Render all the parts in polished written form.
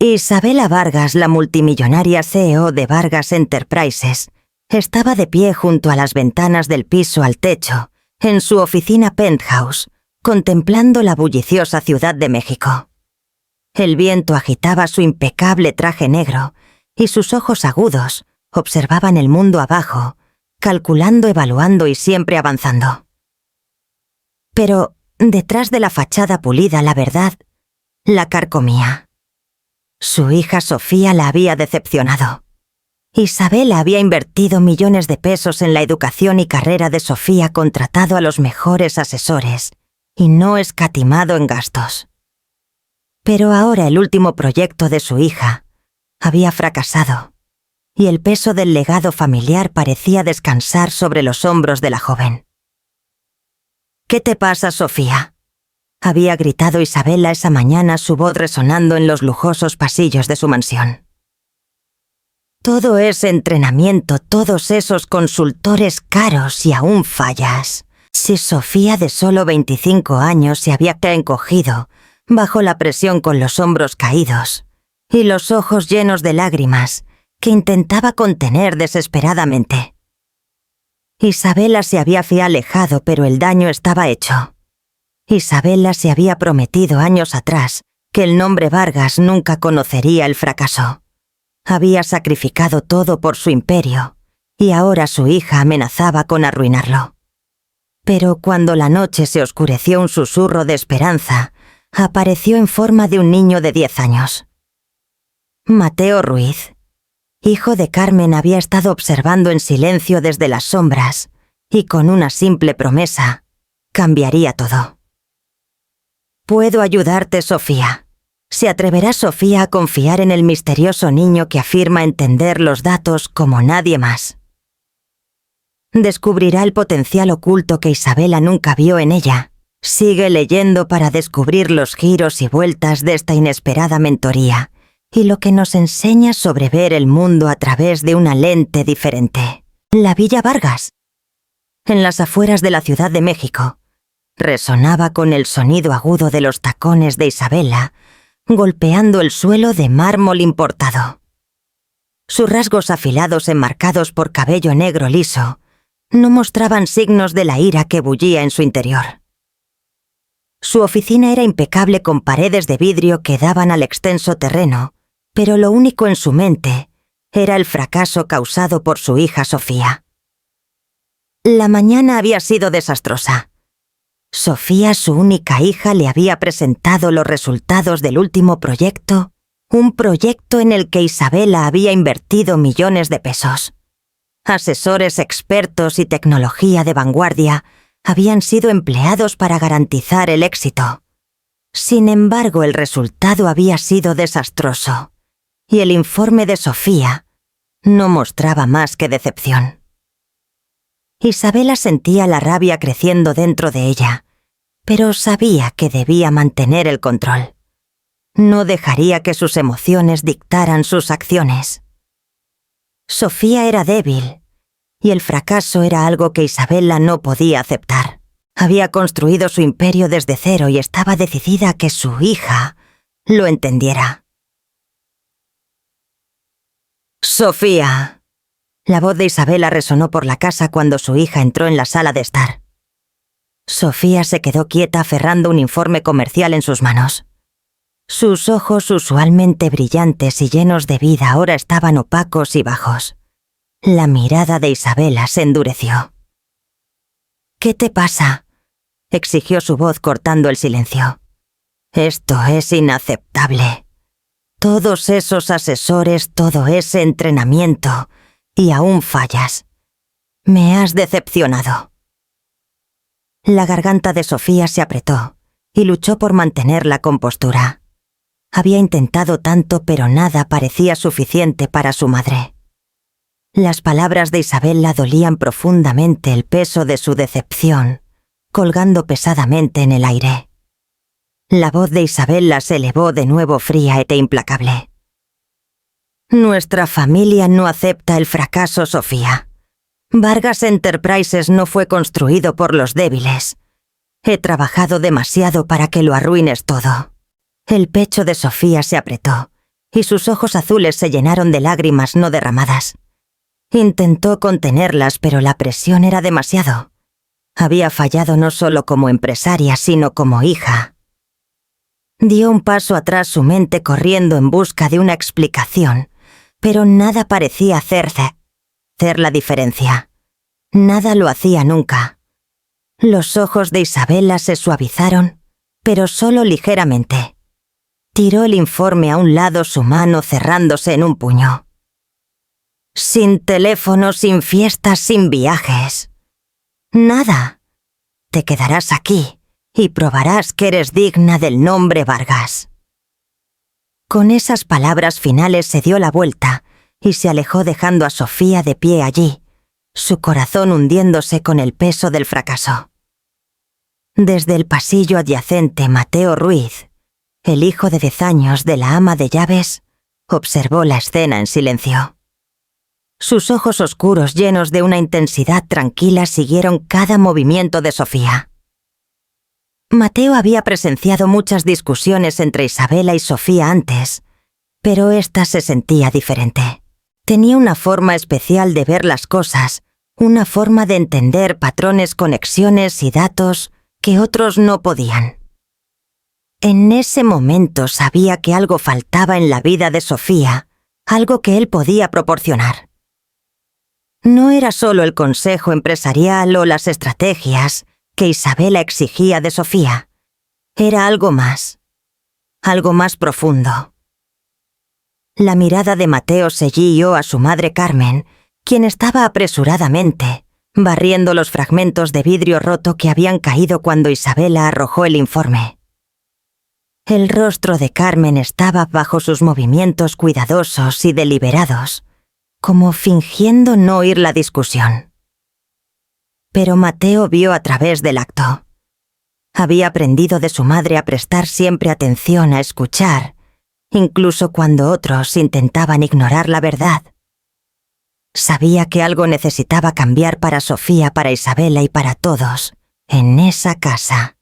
Isabela Vargas, la multimillonaria CEO de Vargas Enterprises, estaba de pie junto a las ventanas del piso al techo, en su oficina penthouse, contemplando la bulliciosa Ciudad de México. El viento agitaba su impecable traje negro y sus ojos agudos observaban el mundo abajo, calculando, evaluando y siempre avanzando. Pero detrás de la fachada pulida, la verdad la carcomía. Su hija Sofía la había decepcionado. Isabela había invertido millones de pesos en la educación y carrera de Sofía, contratado a los mejores asesores y no escatimado en gastos. Pero ahora el último proyecto de su hija había fracasado y el peso del legado familiar parecía descansar sobre los hombros de la joven. «¿Qué te pasa, Sofía?», había gritado Isabela esa mañana, su voz resonando en los lujosos pasillos de su mansión. «Todo ese entrenamiento, todos esos consultores caros y aún fallas». Si Sofía, de solo 25 años, se había encogido bajo la presión con los hombros caídos y los ojos llenos de lágrimas que intentaba contener desesperadamente. Isabela se había alejado, pero el daño estaba hecho. Isabela se había prometido años atrás que el nombre Vargas nunca conocería el fracaso. Había sacrificado todo por su imperio y ahora su hija amenazaba con arruinarlo. Pero cuando la noche se oscureció, un susurro de esperanza apareció en forma de un niño de 10 años. Mateo Ruiz, hijo de Carmen, había estado observando en silencio desde las sombras y con una simple promesa cambiaría todo. «Puedo ayudarte, Sofía». ¿Se atreverá Sofía a confiar en el misterioso niño que afirma entender los datos como nadie más? Descubrirá el potencial oculto que Isabela nunca vio en ella. Sigue leyendo para descubrir los giros y vueltas de esta inesperada mentoría y lo que nos enseña sobre ver el mundo a través de una lente diferente. La Villa Vargas, en las afueras de la Ciudad de México, resonaba con el sonido agudo de los tacones de Isabela, golpeando el suelo de mármol importado. Sus rasgos afilados, enmarcados por cabello negro liso, no mostraban signos de la ira que bullía en su interior. Su oficina era impecable, con paredes de vidrio que daban al extenso terreno, pero lo único en su mente era el fracaso causado por su hija Sofía. La mañana había sido desastrosa. Sofía, su única hija, le había presentado los resultados del último proyecto, un proyecto en el que Isabela había invertido millones de pesos. Asesores expertos y tecnología de vanguardia habían sido empleados para garantizar el éxito. Sin embargo, el resultado había sido desastroso, y el informe de Sofía no mostraba más que decepción. Isabela sentía la rabia creciendo dentro de ella, pero sabía que debía mantener el control. No dejaría que sus emociones dictaran sus acciones. Sofía era débil, y el fracaso era algo que Isabela no podía aceptar. Había construido su imperio desde cero y estaba decidida a que su hija lo entendiera. «Sofía». La voz de Isabela resonó por la casa cuando su hija entró en la sala de estar. Sofía se quedó quieta, aferrando un informe comercial en sus manos. Sus ojos, usualmente brillantes y llenos de vida, ahora estaban opacos y bajos. La mirada de Isabela se endureció. «¿Qué te pasa?», exigió su voz, cortando el silencio. «Esto es inaceptable. Todos esos asesores, todo ese entrenamiento, y aún fallas. Me has decepcionado». La garganta de Sofía se apretó y luchó por mantener la compostura. Había intentado tanto, pero nada parecía suficiente para su madre. Las palabras de Isabela dolían profundamente, el peso de su decepción colgando pesadamente en el aire. La voz de Isabela se elevó de nuevo, fría e implacable. «Nuestra familia no acepta el fracaso, Sofía. Vargas Enterprises no fue construido por los débiles. He trabajado demasiado para que lo arruines todo». El pecho de Sofía se apretó y sus ojos azules se llenaron de lágrimas no derramadas. Intentó contenerlas, pero la presión era demasiado. Había fallado no solo como empresaria, sino como hija. Dio un paso atrás, su mente corriendo en busca de una explicación, pero nada parecía hacer la diferencia. Nada lo hacía nunca. Los ojos de Isabela se suavizaron, pero solo ligeramente. Tiró el informe a un lado, su mano cerrándose en un puño. Sin teléfono, sin fiestas, sin viajes. Nada. Te quedarás aquí y probarás que eres digna del nombre Vargas. Con esas palabras finales se dio la vuelta y se alejó dejando a Sofía de pie allí, su corazón hundiéndose con el peso del fracaso. Desde el pasillo adyacente, Mateo Ruiz, el hijo de 10 años de la ama de llaves, observó la escena en silencio. Sus ojos oscuros, llenos de una intensidad tranquila, siguieron cada movimiento de Sofía. Mateo había presenciado muchas discusiones entre Isabela y Sofía antes, pero esta se sentía diferente. Tenía una forma especial de ver las cosas, una forma de entender patrones, conexiones y datos que otros no podían. En ese momento sabía que algo faltaba en la vida de Sofía, algo que él podía proporcionar. No era solo el consejo empresarial o las estrategias que Isabela exigía de Sofía. Era algo más profundo. La mirada de Mateo se guió a su madre Carmen, quien estaba apresuradamente barriendo los fragmentos de vidrio roto que habían caído cuando Isabela arrojó el informe. El rostro de Carmen estaba bajo sus movimientos cuidadosos y deliberados, como fingiendo no oír la discusión. Pero Mateo vio a través del acto. Había aprendido de su madre a prestar siempre atención, a escuchar, incluso cuando otros intentaban ignorar la verdad. Sabía que algo necesitaba cambiar para Sofía, para Isabela y para todos, en esa casa.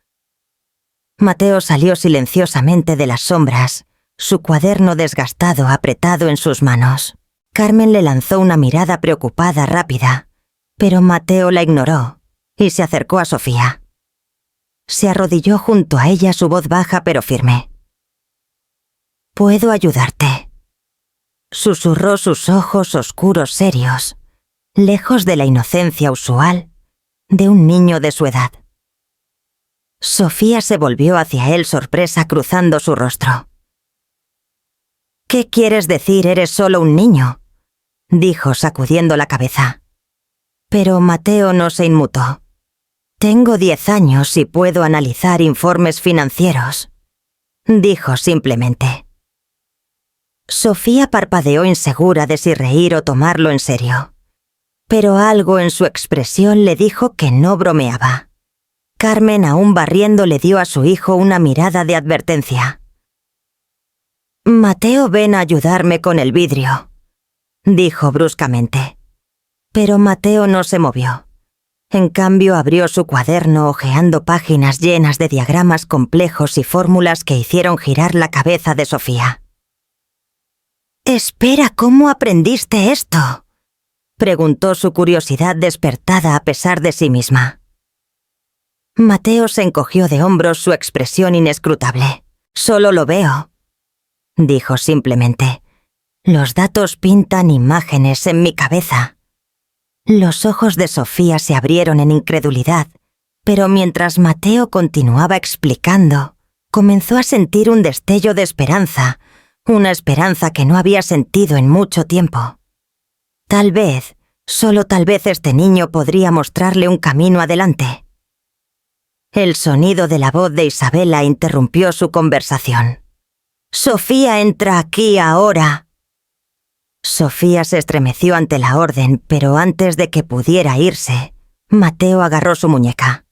Mateo salió silenciosamente de las sombras, su cuaderno desgastado apretado en sus manos. Carmen le lanzó una mirada preocupada rápida, pero Mateo la ignoró y se acercó a Sofía. Se arrodilló junto a ella, su voz baja pero firme. «Puedo ayudarte», susurró, sus ojos oscuros serios, lejos de la inocencia usual de un niño de su edad. Sofía se volvió hacia él, sorpresa cruzando su rostro. «¿Qué quieres decir? Eres solo un niño», dijo sacudiendo la cabeza. Pero Mateo no se inmutó. «Tengo 10 años y puedo analizar informes financieros», dijo simplemente. Sofía parpadeó, insegura de si reír o tomarlo en serio. Pero algo en su expresión le dijo que no bromeaba. Carmen, aún barriendo, le dio a su hijo una mirada de advertencia. «Mateo, ven a ayudarme con el vidrio», dijo bruscamente. Pero Mateo no se movió. En cambio, abrió su cuaderno, hojeando páginas llenas de diagramas complejos y fórmulas que hicieron girar la cabeza de Sofía. «Espera, ¿cómo aprendiste esto?», preguntó, su curiosidad despertada a pesar de sí misma. Mateo se encogió de hombros, su expresión inescrutable. «Solo lo veo», dijo simplemente. «Los datos pintan imágenes en mi cabeza». Los ojos de Sofía se abrieron en incredulidad, pero mientras Mateo continuaba explicando, comenzó a sentir un destello de esperanza, una esperanza que no había sentido en mucho tiempo. Tal vez, solo tal vez, este niño podría mostrarle un camino adelante. El sonido de la voz de Isabela interrumpió su conversación. «Sofía, entra aquí ahora». Sofía se estremeció ante la orden, pero antes de que pudiera irse, Mateo agarró su muñeca.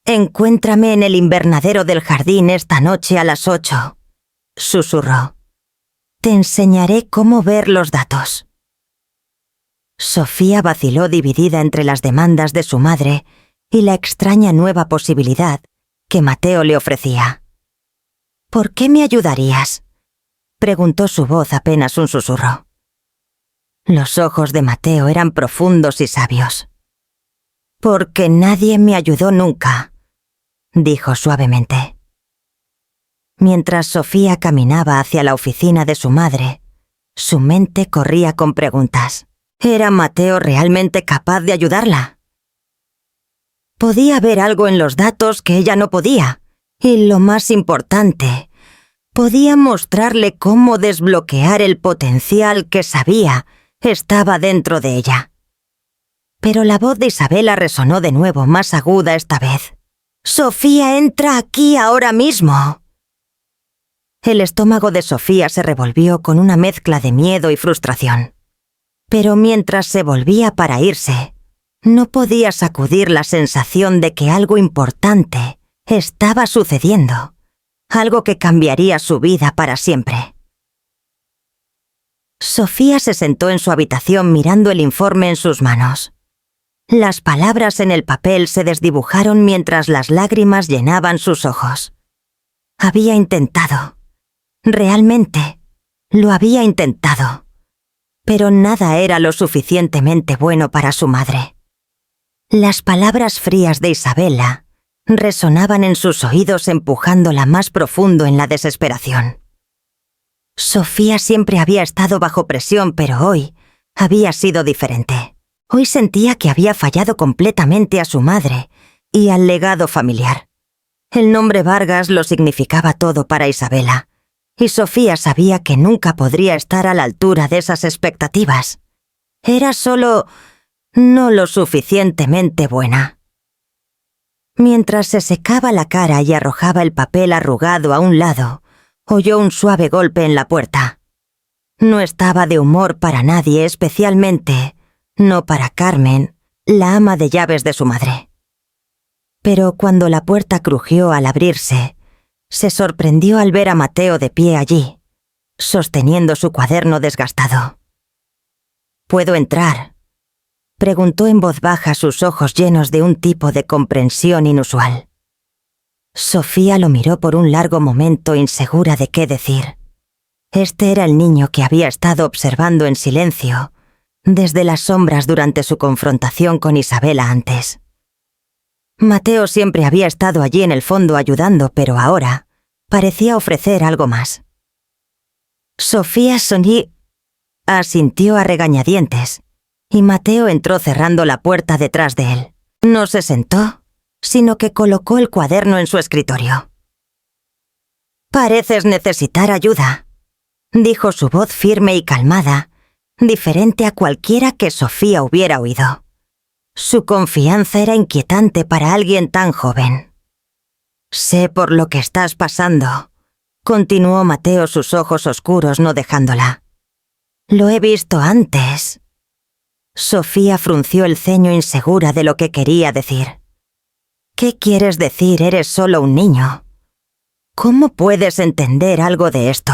«Encuéntrame en el invernadero del jardín esta noche a las 8», susurró. «Te enseñaré cómo ver los datos». Sofía vaciló, dividida entre las demandas de su madre y la extraña nueva posibilidad que Mateo le ofrecía. «¿Por qué me ayudarías?», Preguntó su voz apenas un susurro. Los ojos de Mateo eran profundos y sabios. «Porque nadie me ayudó nunca», dijo suavemente. Mientras Sofía caminaba hacia la oficina de su madre, su mente corría con preguntas. ¿Era Mateo realmente capaz de ayudarla? Podía ver algo en los datos que ella no podía, y lo más importante, podía mostrarle cómo desbloquear el potencial que sabía estaba dentro de ella. Pero la voz de Isabela resonó de nuevo, más aguda esta vez. «Sofía, entra aquí ahora mismo». El estómago de Sofía se revolvió con una mezcla de miedo y frustración. Pero mientras se volvía para irse, no podía sacudir la sensación de que algo importante estaba sucediendo, algo que cambiaría su vida para siempre. Sofía se sentó en su habitación mirando el informe en sus manos. Las palabras en el papel se desdibujaron mientras las lágrimas llenaban sus ojos. Había intentado. Realmente, lo había intentado. Pero nada era lo suficientemente bueno para su madre. Las palabras frías de Isabela resonaban en sus oídos empujándola más profundo en la desesperación. Sofía siempre había estado bajo presión, pero hoy había sido diferente. Hoy sentía que había fallado completamente a su madre y al legado familiar. El nombre Vargas lo significaba todo para Isabela, y Sofía sabía que nunca podría estar a la altura de esas expectativas. Era solo no lo suficientemente buena. Mientras se secaba la cara y arrojaba el papel arrugado a un lado, oyó un suave golpe en la puerta. No estaba de humor para nadie, especialmente no para Carmen, la ama de llaves de su madre. Pero cuando la puerta crujió al abrirse, se sorprendió al ver a Mateo de pie allí, sosteniendo su cuaderno desgastado. «¿Puedo entrar?», preguntó en voz baja, sus ojos llenos de un tipo de comprensión inusual. Sofía lo miró por un largo momento, insegura de qué decir. Este era el niño que había estado observando en silencio desde las sombras durante su confrontación con Isabela antes. Mateo siempre había estado allí en el fondo ayudando, pero ahora parecía ofrecer algo más. Sofía asintió a regañadientes, y Mateo entró cerrando la puerta detrás de él. No se sentó, sino que colocó el cuaderno en su escritorio. «Pareces necesitar ayuda», dijo su voz firme y calmada, diferente a cualquiera que Sofía hubiera oído. Su confianza era inquietante para alguien tan joven. «Sé por lo que estás pasando», continuó Mateo, sus ojos oscuros no dejándola. «Lo he visto antes». Sofía frunció el ceño, insegura de lo que quería decir. «¿Qué quieres decir? Eres solo un niño. ¿Cómo puedes entender algo de esto?».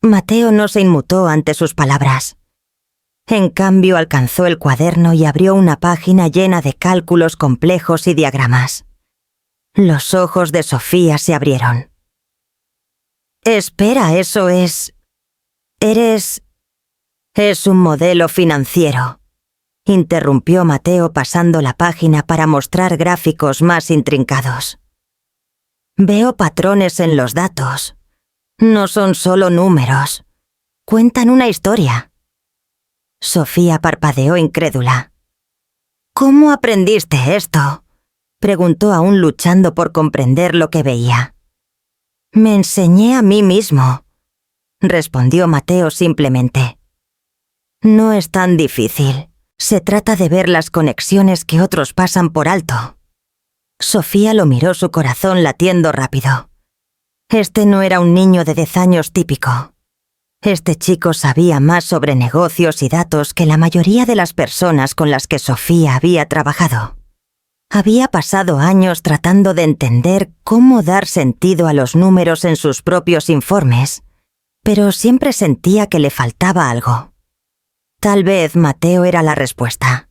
Mateo no se inmutó ante sus palabras. En cambio, alcanzó el cuaderno y abrió una página llena de cálculos complejos y diagramas. Los ojos de Sofía se abrieron. «Espera, eso es... eres...». «Es un modelo financiero», interrumpió Mateo pasando la página para mostrar gráficos más intrincados. «Veo patrones en los datos. No son solo números. Cuentan una historia». Sofía parpadeó incrédula. «¿Cómo aprendiste esto?», preguntó, aún luchando por comprender lo que veía. «Me enseñé a mí mismo», respondió Mateo simplemente. «No es tan difícil. Se trata de ver las conexiones que otros pasan por alto». Sofía lo miró, su corazón latiendo rápido. Este no era un niño de 10 años típico. Este chico sabía más sobre negocios y datos que la mayoría de las personas con las que Sofía había trabajado. Había pasado años tratando de entender cómo dar sentido a los números en sus propios informes, pero siempre sentía que le faltaba algo. Tal vez Mateo era la respuesta.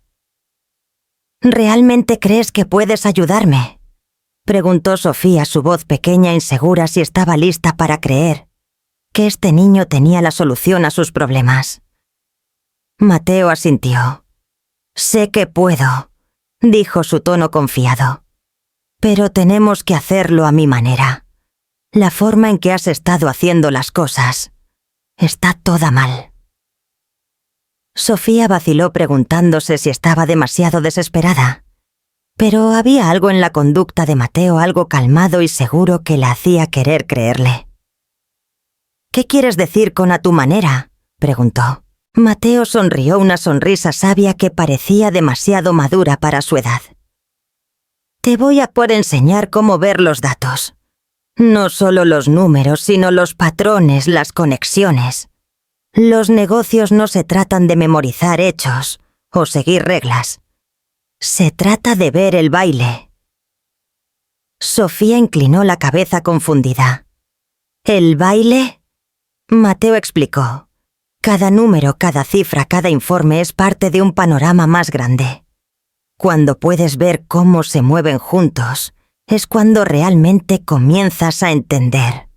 «¿Realmente crees que puedes ayudarme?», preguntó Sofía, su voz pequeña, insegura si estaba lista para creer, que este niño tenía la solución a sus problemas. Mateo asintió. «Sé que puedo», dijo su tono confiado. «Pero tenemos que hacerlo a mi manera. La forma en que has estado haciendo las cosas está toda mal». Sofía vaciló preguntándose si estaba demasiado desesperada. Pero había algo en la conducta de Mateo, algo calmado y seguro, que la hacía querer creerle. «¿Qué quieres decir con a tu manera?», preguntó. Mateo sonrió una sonrisa sabia que parecía demasiado madura para su edad. «Te voy a por enseñar cómo ver los datos. No solo los números, sino los patrones, las conexiones. Los negocios no se tratan de memorizar hechos o seguir reglas. Se trata de ver el baile». Sofía inclinó la cabeza confundida. «¿El baile?», Mateo explicó. «Cada número, cada cifra, cada informe es parte de un panorama más grande. Cuando puedes ver cómo se mueven juntos, es cuando realmente comienzas a entender.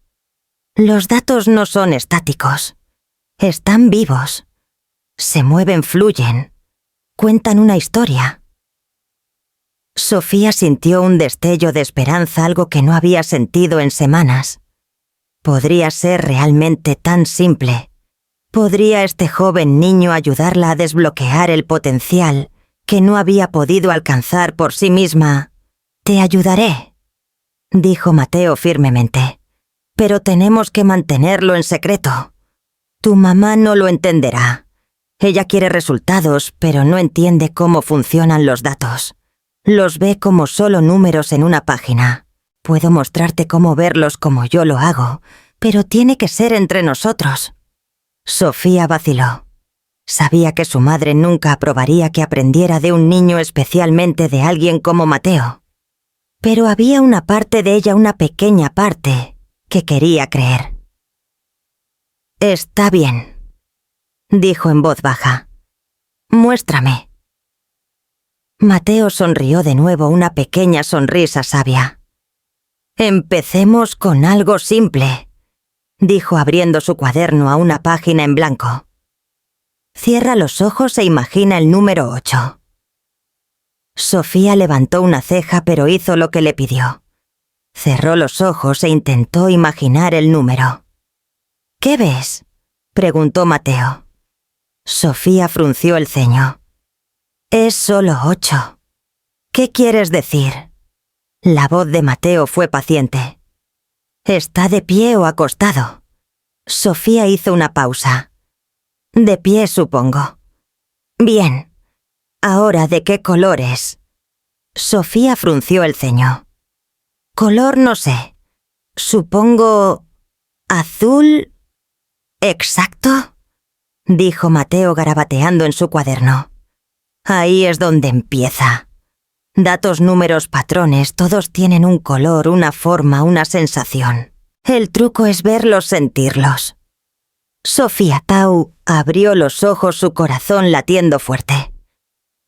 Los datos no son estáticos. Están vivos. Se mueven, fluyen. Cuentan una historia». Sofía sintió un destello de esperanza, algo que no había sentido en semanas. Podría ser realmente tan simple. ¿Podría este joven niño ayudarla a desbloquear el potencial que no había podido alcanzar por sí misma? «Te ayudaré», dijo Mateo firmemente, «pero tenemos que mantenerlo en secreto. Tu mamá no lo entenderá. Ella quiere resultados, pero no entiende cómo funcionan los datos. Los ve como solo números en una página. Puedo mostrarte cómo verlos como yo lo hago, pero tiene que ser entre nosotros». Sofía vaciló. Sabía que su madre nunca aprobaría que aprendiera de un niño, especialmente de alguien como Mateo. Pero había una parte de ella, una pequeña parte, que quería creer. «Está bien», dijo en voz baja. «Muéstrame». Mateo sonrió de nuevo, una pequeña sonrisa sabia. «Empecemos con algo simple», dijo abriendo su cuaderno a una página en blanco. «Cierra los ojos e imagina el número 8. Sofía levantó una ceja, pero hizo lo que le pidió. Cerró los ojos e intentó imaginar el número. «¿Qué ves?», preguntó Mateo. Sofía frunció el ceño. «Es solo 8. ¿Qué quieres decir?». La voz de Mateo fue paciente. «¿Está de pie o acostado?». Sofía hizo una pausa. «De pie, supongo». «Bien. Ahora, ¿de qué color es?». Sofía frunció el ceño. «Color no sé. Supongo... azul...». «¿Exacto?», dijo Mateo garabateando en su cuaderno. «Ahí es donde empieza. Datos, números, patrones, todos tienen un color, una forma, una sensación. El truco es verlos, sentirlos». Sofía Tau abrió los ojos, su corazón latiendo fuerte.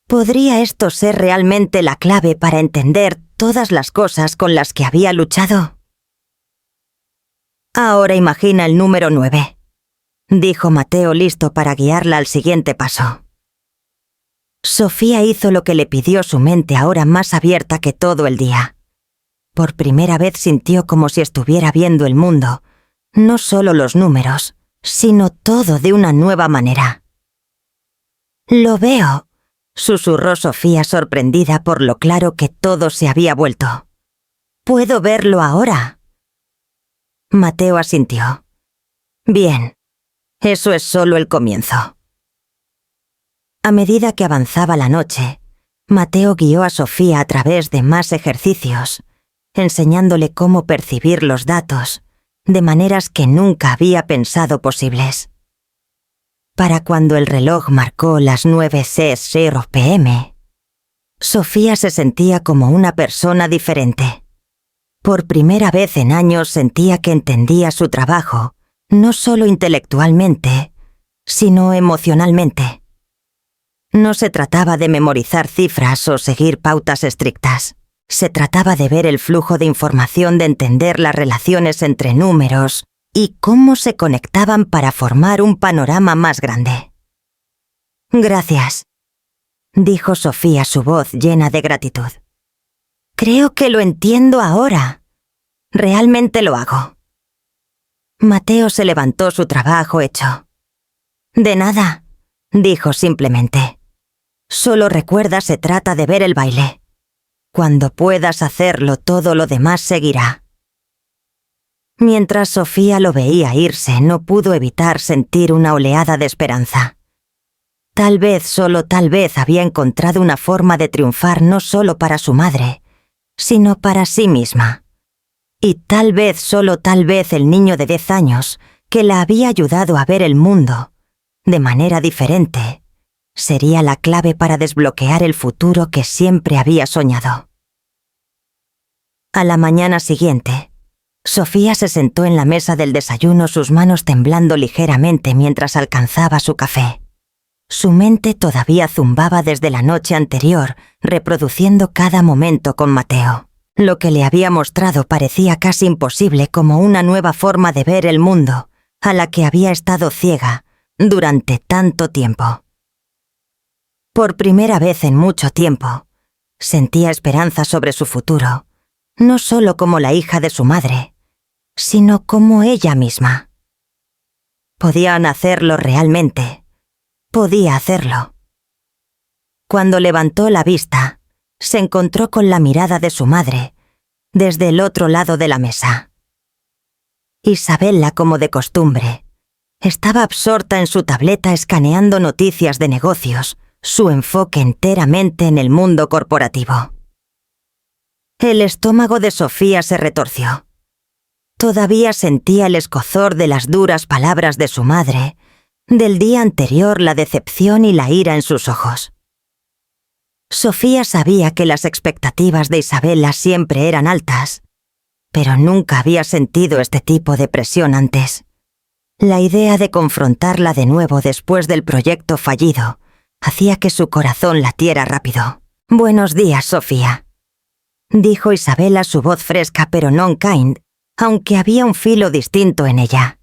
¿Podría esto ser realmente la clave para entender todas las cosas con las que había luchado? «Ahora imagina el número 9», dijo Mateo, listo para guiarla al siguiente paso. Sofía hizo lo que le pidió, su mente ahora más abierta que todo el día. Por primera vez sintió como si estuviera viendo el mundo, no solo los números, sino todo de una nueva manera. «Lo veo», susurró Sofía, sorprendida por lo claro que todo se había vuelto. «¿Puedo verlo ahora?». Mateo asintió. «Bien, eso es solo el comienzo». A medida que avanzaba la noche, Mateo guió a Sofía a través de más ejercicios, enseñándole cómo percibir los datos de maneras que nunca había pensado posibles. Para cuando el reloj marcó las 9:00 p.m., Sofía se sentía como una persona diferente. Por primera vez en años sentía que entendía su trabajo, no solo intelectualmente, sino emocionalmente. No se trataba de memorizar cifras o seguir pautas estrictas. Se trataba de ver el flujo de información, de entender las relaciones entre números, y cómo se conectaban para formar un panorama más grande. «Gracias», dijo Sofía, su voz llena de gratitud. «Creo que lo entiendo ahora. Realmente lo hago». Mateo se levantó su trabajo hecho. «De nada», dijo simplemente. «Solo recuerda, se trata de ver el baile. Cuando puedas hacerlo, todo lo demás seguirá». Mientras Sofía lo veía irse, no pudo evitar sentir una oleada de esperanza. Tal vez, solo tal vez, había encontrado una forma de triunfar no solo para su madre, sino para sí misma. Y tal vez, solo tal vez, el niño de 10 años, que la había ayudado a ver el mundo de manera diferente, sería la clave para desbloquear el futuro que siempre había soñado. A la mañana siguiente, Sofía se sentó en la mesa del desayuno, sus manos temblando ligeramente mientras alcanzaba su café. Su mente todavía zumbaba desde la noche anterior, reproduciendo cada momento con Mateo. Lo que le había mostrado parecía casi imposible, como una nueva forma de ver el mundo, a la que había estado ciega durante tanto tiempo. Por primera vez en mucho tiempo, sentía esperanza sobre su futuro, no solo como la hija de su madre, sino como ella misma. Podían hacerlo realmente. Podía hacerlo. Cuando levantó la vista, se encontró con la mirada de su madre, desde el otro lado de la mesa. Isabela, como de costumbre, estaba absorta en su tableta escaneando noticias de negocios, su enfoque enteramente en el mundo corporativo. El estómago de Sofía se retorció. Todavía sentía el escozor de las duras palabras de su madre, del día anterior, la decepción y la ira en sus ojos. Sofía sabía que las expectativas de Isabela siempre eran altas, pero nunca había sentido este tipo de presión antes. La idea de confrontarla de nuevo después del proyecto fallido hacía que su corazón latiera rápido. «Buenos días, Sofía», dijo Isabela, su voz fresca pero non-kind, aunque había un filo distinto en ella.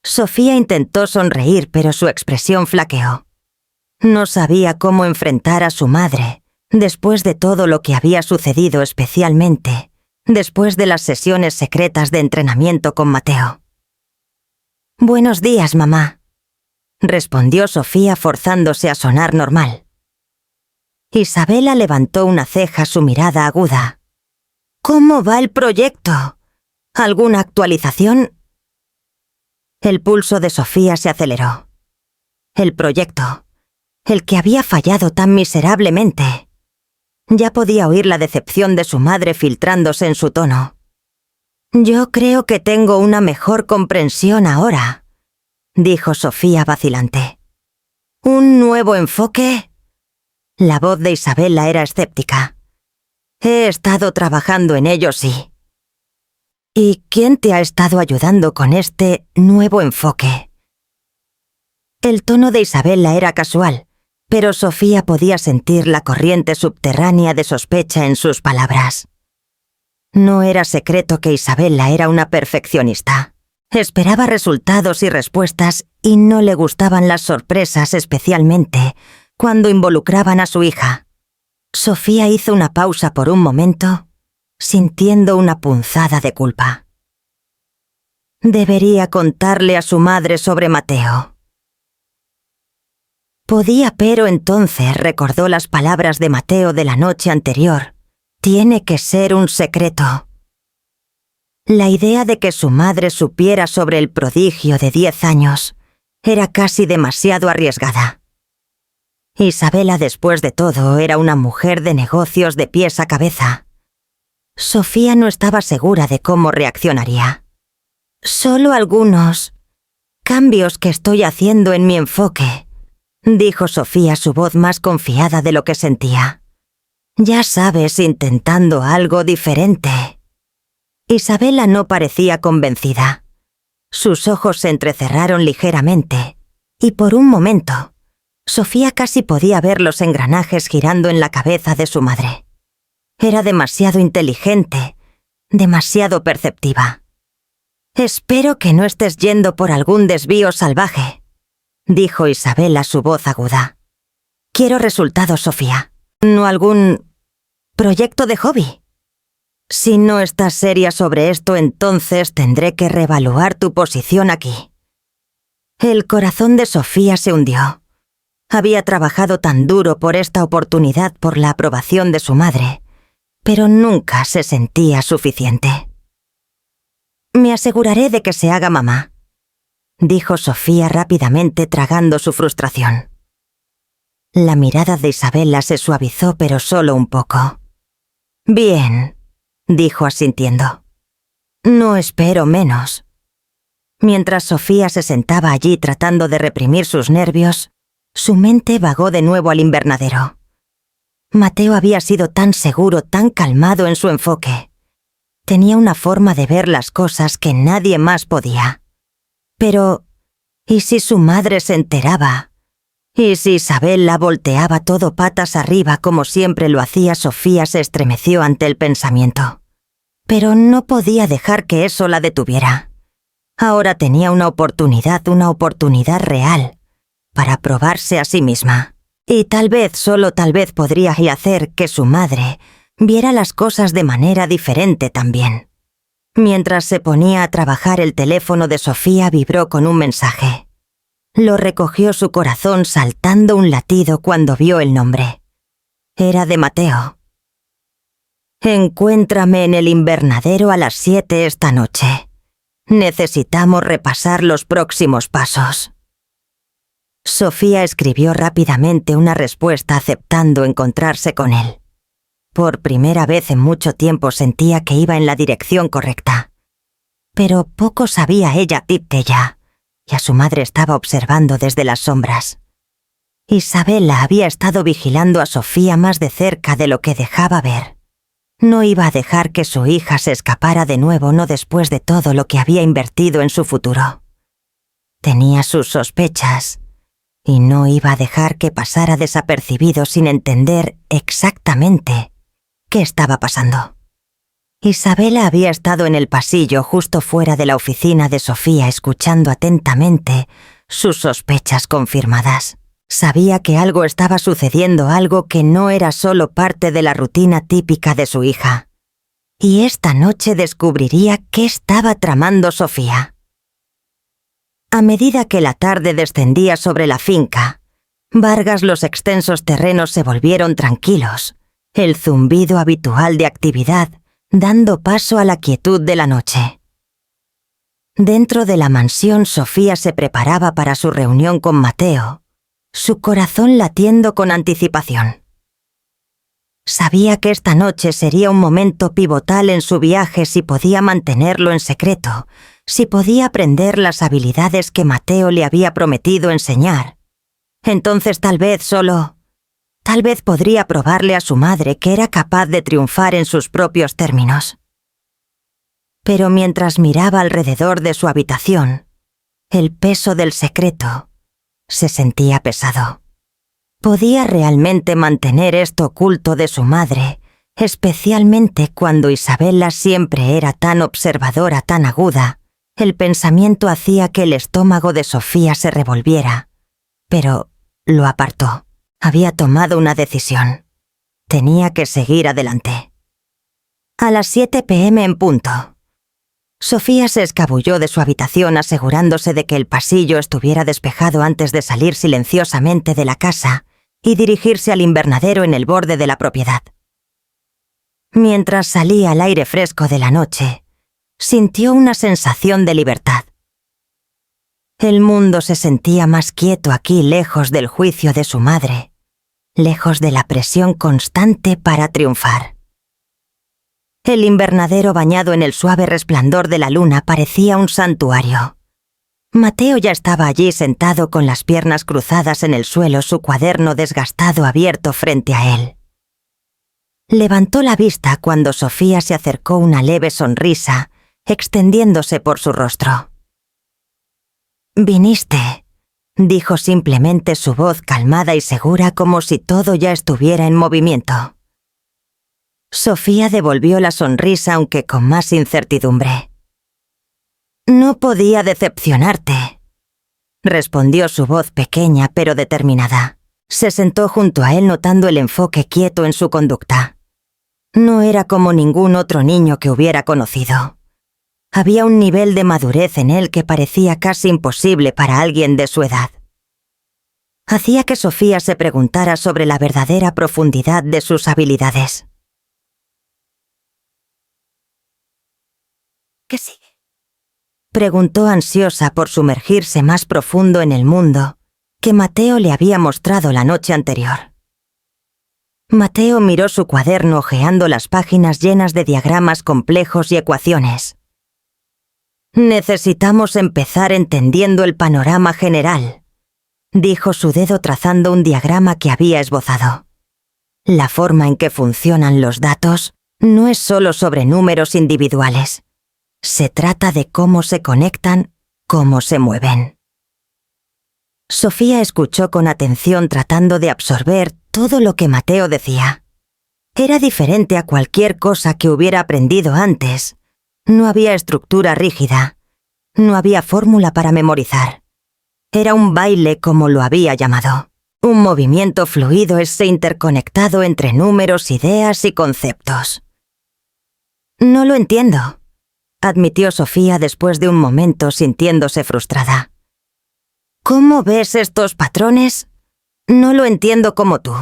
Sofía intentó sonreír, pero su expresión flaqueó. No sabía cómo enfrentar a su madre, después de todo lo que había sucedido, especialmente después de las sesiones secretas de entrenamiento con Mateo. «Buenos días, mamá», respondió Sofía, forzándose a sonar normal. Isabela levantó una ceja, su mirada aguda. «¿Cómo va el proyecto? ¿Alguna actualización?» El pulso de Sofía se aceleró. El proyecto, el que había fallado tan miserablemente. Ya podía oír la decepción de su madre filtrándose en su tono. «Yo creo que tengo una mejor comprensión ahora», dijo Sofía vacilante. «¿Un nuevo enfoque?» La voz de Isabela era escéptica. «He estado trabajando en ello, sí». «¿Y quién te ha estado ayudando con este nuevo enfoque?» El tono de Isabela era casual, pero Sofía podía sentir la corriente subterránea de sospecha en sus palabras. No era secreto que Isabela era una perfeccionista. Esperaba resultados y respuestas y no le gustaban las sorpresas, especialmente cuando involucraban a su hija. Sofía hizo una pausa por un momento, sintiendo una punzada de culpa. Debería contarle a su madre sobre Mateo. Podía, pero entonces recordó las palabras de Mateo de la noche anterior. Tiene que ser un secreto. La idea de que su madre supiera sobre el prodigio de 10 años era casi demasiado arriesgada. Isabela, después de todo, era una mujer de negocios de pies a cabeza. Sofía no estaba segura de cómo reaccionaría. «Solo algunos cambios que estoy haciendo en mi enfoque», dijo Sofía, su voz más confiada de lo que sentía. «Ya sabes, intentando algo diferente». Isabela no parecía convencida. Sus ojos se entrecerraron ligeramente, y por un momento, Sofía casi podía ver los engranajes girando en la cabeza de su madre. Era demasiado inteligente, demasiado perceptiva. Espero que no estés yendo por algún desvío salvaje, dijo Isabela, su voz aguda. Quiero resultados, Sofía. ¿No algún proyecto de hobby? Si no estás seria sobre esto, entonces tendré que reevaluar tu posición aquí. El corazón de Sofía se hundió. Había trabajado tan duro por esta oportunidad por la aprobación de su madre, pero nunca se sentía suficiente. Me aseguraré de que se haga mamá, dijo Sofía rápidamente, tragando su frustración. La mirada de Isabela se suavizó, pero solo un poco. Bien, dijo asintiendo. No espero menos. Mientras Sofía se sentaba allí tratando de reprimir sus nervios, su mente vagó de nuevo al invernadero. Mateo había sido tan seguro, tan calmado en su enfoque. Tenía una forma de ver las cosas que nadie más podía. Pero, ¿y si su madre se enteraba? ¿Y si Isabela volteaba todo patas arriba como siempre lo hacía? Sofía se estremeció ante el pensamiento. Pero no podía dejar que eso la detuviera. Ahora tenía una oportunidad real, para probarse a sí misma. Y tal vez, solo tal vez, podría hacer que su madre viera las cosas de manera diferente también. Mientras se ponía a trabajar, el teléfono de Sofía vibró con un mensaje. Lo recogió su corazón, saltando un latido cuando vio el nombre. Era de Mateo. Encuéntrame en el invernadero a las 7 esta noche. Necesitamos repasar los próximos pasos. Sofía escribió rápidamente una respuesta aceptando encontrarse con él. Por primera vez en mucho tiempo sentía que iba en la dirección correcta. Pero poco sabía ella que ya, y a su madre estaba observando desde las sombras. Isabela había estado vigilando a Sofía más de cerca de lo que dejaba ver. No iba a dejar que su hija se escapara de nuevo, no después de todo lo que había invertido en su futuro. Tenía sus sospechas, y no iba a dejar que pasara desapercibido sin entender exactamente qué estaba pasando. Isabela había estado en el pasillo justo fuera de la oficina de Sofía, escuchando atentamente sus sospechas confirmadas. Sabía que algo estaba sucediendo, algo que no era solo parte de la rutina típica de su hija. Y esta noche descubriría qué estaba tramando Sofía. A medida que la tarde descendía sobre la finca, Vargas, los extensos terrenos se volvieron tranquilos, el zumbido habitual de actividad dando paso a la quietud de la noche. Dentro de la mansión, Sofía se preparaba para su reunión con Mateo, su corazón latiendo con anticipación. Sabía que esta noche sería un momento pivotal en su viaje si podía mantenerlo en secreto, si podía aprender las habilidades que Mateo le había prometido enseñar. Entonces tal vez podría probarle a su madre que era capaz de triunfar en sus propios términos. Pero mientras miraba alrededor de su habitación, el peso del secreto se sentía pesado. ¿Podía realmente mantener esto oculto de su madre, especialmente cuando Isabela siempre era tan observadora, tan aguda? El pensamiento hacía que el estómago de Sofía se revolviera, pero lo apartó. Había tomado una decisión. Tenía que seguir adelante. A las 7 p.m. en punto. Sofía se escabulló de su habitación asegurándose de que el pasillo estuviera despejado antes de salir silenciosamente de la casa y dirigirse al invernadero en el borde de la propiedad. Mientras salía al aire fresco de la noche, sintió una sensación de libertad. El mundo se sentía más quieto aquí, lejos del juicio de su madre, lejos de la presión constante para triunfar. El invernadero, bañado en el suave resplandor de la luna, parecía un santuario. Mateo ya estaba allí sentado con las piernas cruzadas en el suelo, su cuaderno desgastado abierto frente a él. Levantó la vista cuando Sofía se acercó, una leve sonrisa extendiéndose por su rostro. «Viniste», dijo simplemente, su voz calmada y segura, como si todo ya estuviera en movimiento. Sofía devolvió la sonrisa, aunque con más incertidumbre. No podía decepcionarte, respondió su voz pequeña pero determinada. Se sentó junto a él notando el enfoque quieto en su conducta. No era como ningún otro niño que hubiera conocido. Había un nivel de madurez en él que parecía casi imposible para alguien de su edad. Hacía que Sofía se preguntara sobre la verdadera profundidad de sus habilidades. ¿Qué sigue?, preguntó ansiosa por sumergirse más profundo en el mundo que Mateo le había mostrado la noche anterior. Mateo miró su cuaderno hojeando las páginas llenas de diagramas complejos y ecuaciones. Necesitamos empezar entendiendo el panorama general, dijo su dedo trazando un diagrama que había esbozado. La forma en que funcionan los datos no es solo sobre números individuales. Se trata de cómo se conectan, cómo se mueven. Sofía escuchó con atención tratando de absorber todo lo que Mateo decía. Era diferente a cualquier cosa que hubiera aprendido antes. No había estructura rígida. No había fórmula para memorizar. Era un baile como lo había llamado. Un movimiento fluido interconectado entre números, ideas y conceptos. No lo entiendo, admitió Sofía después de un momento sintiéndose frustrada. ¿Cómo ves estos patrones? No lo entiendo como tú.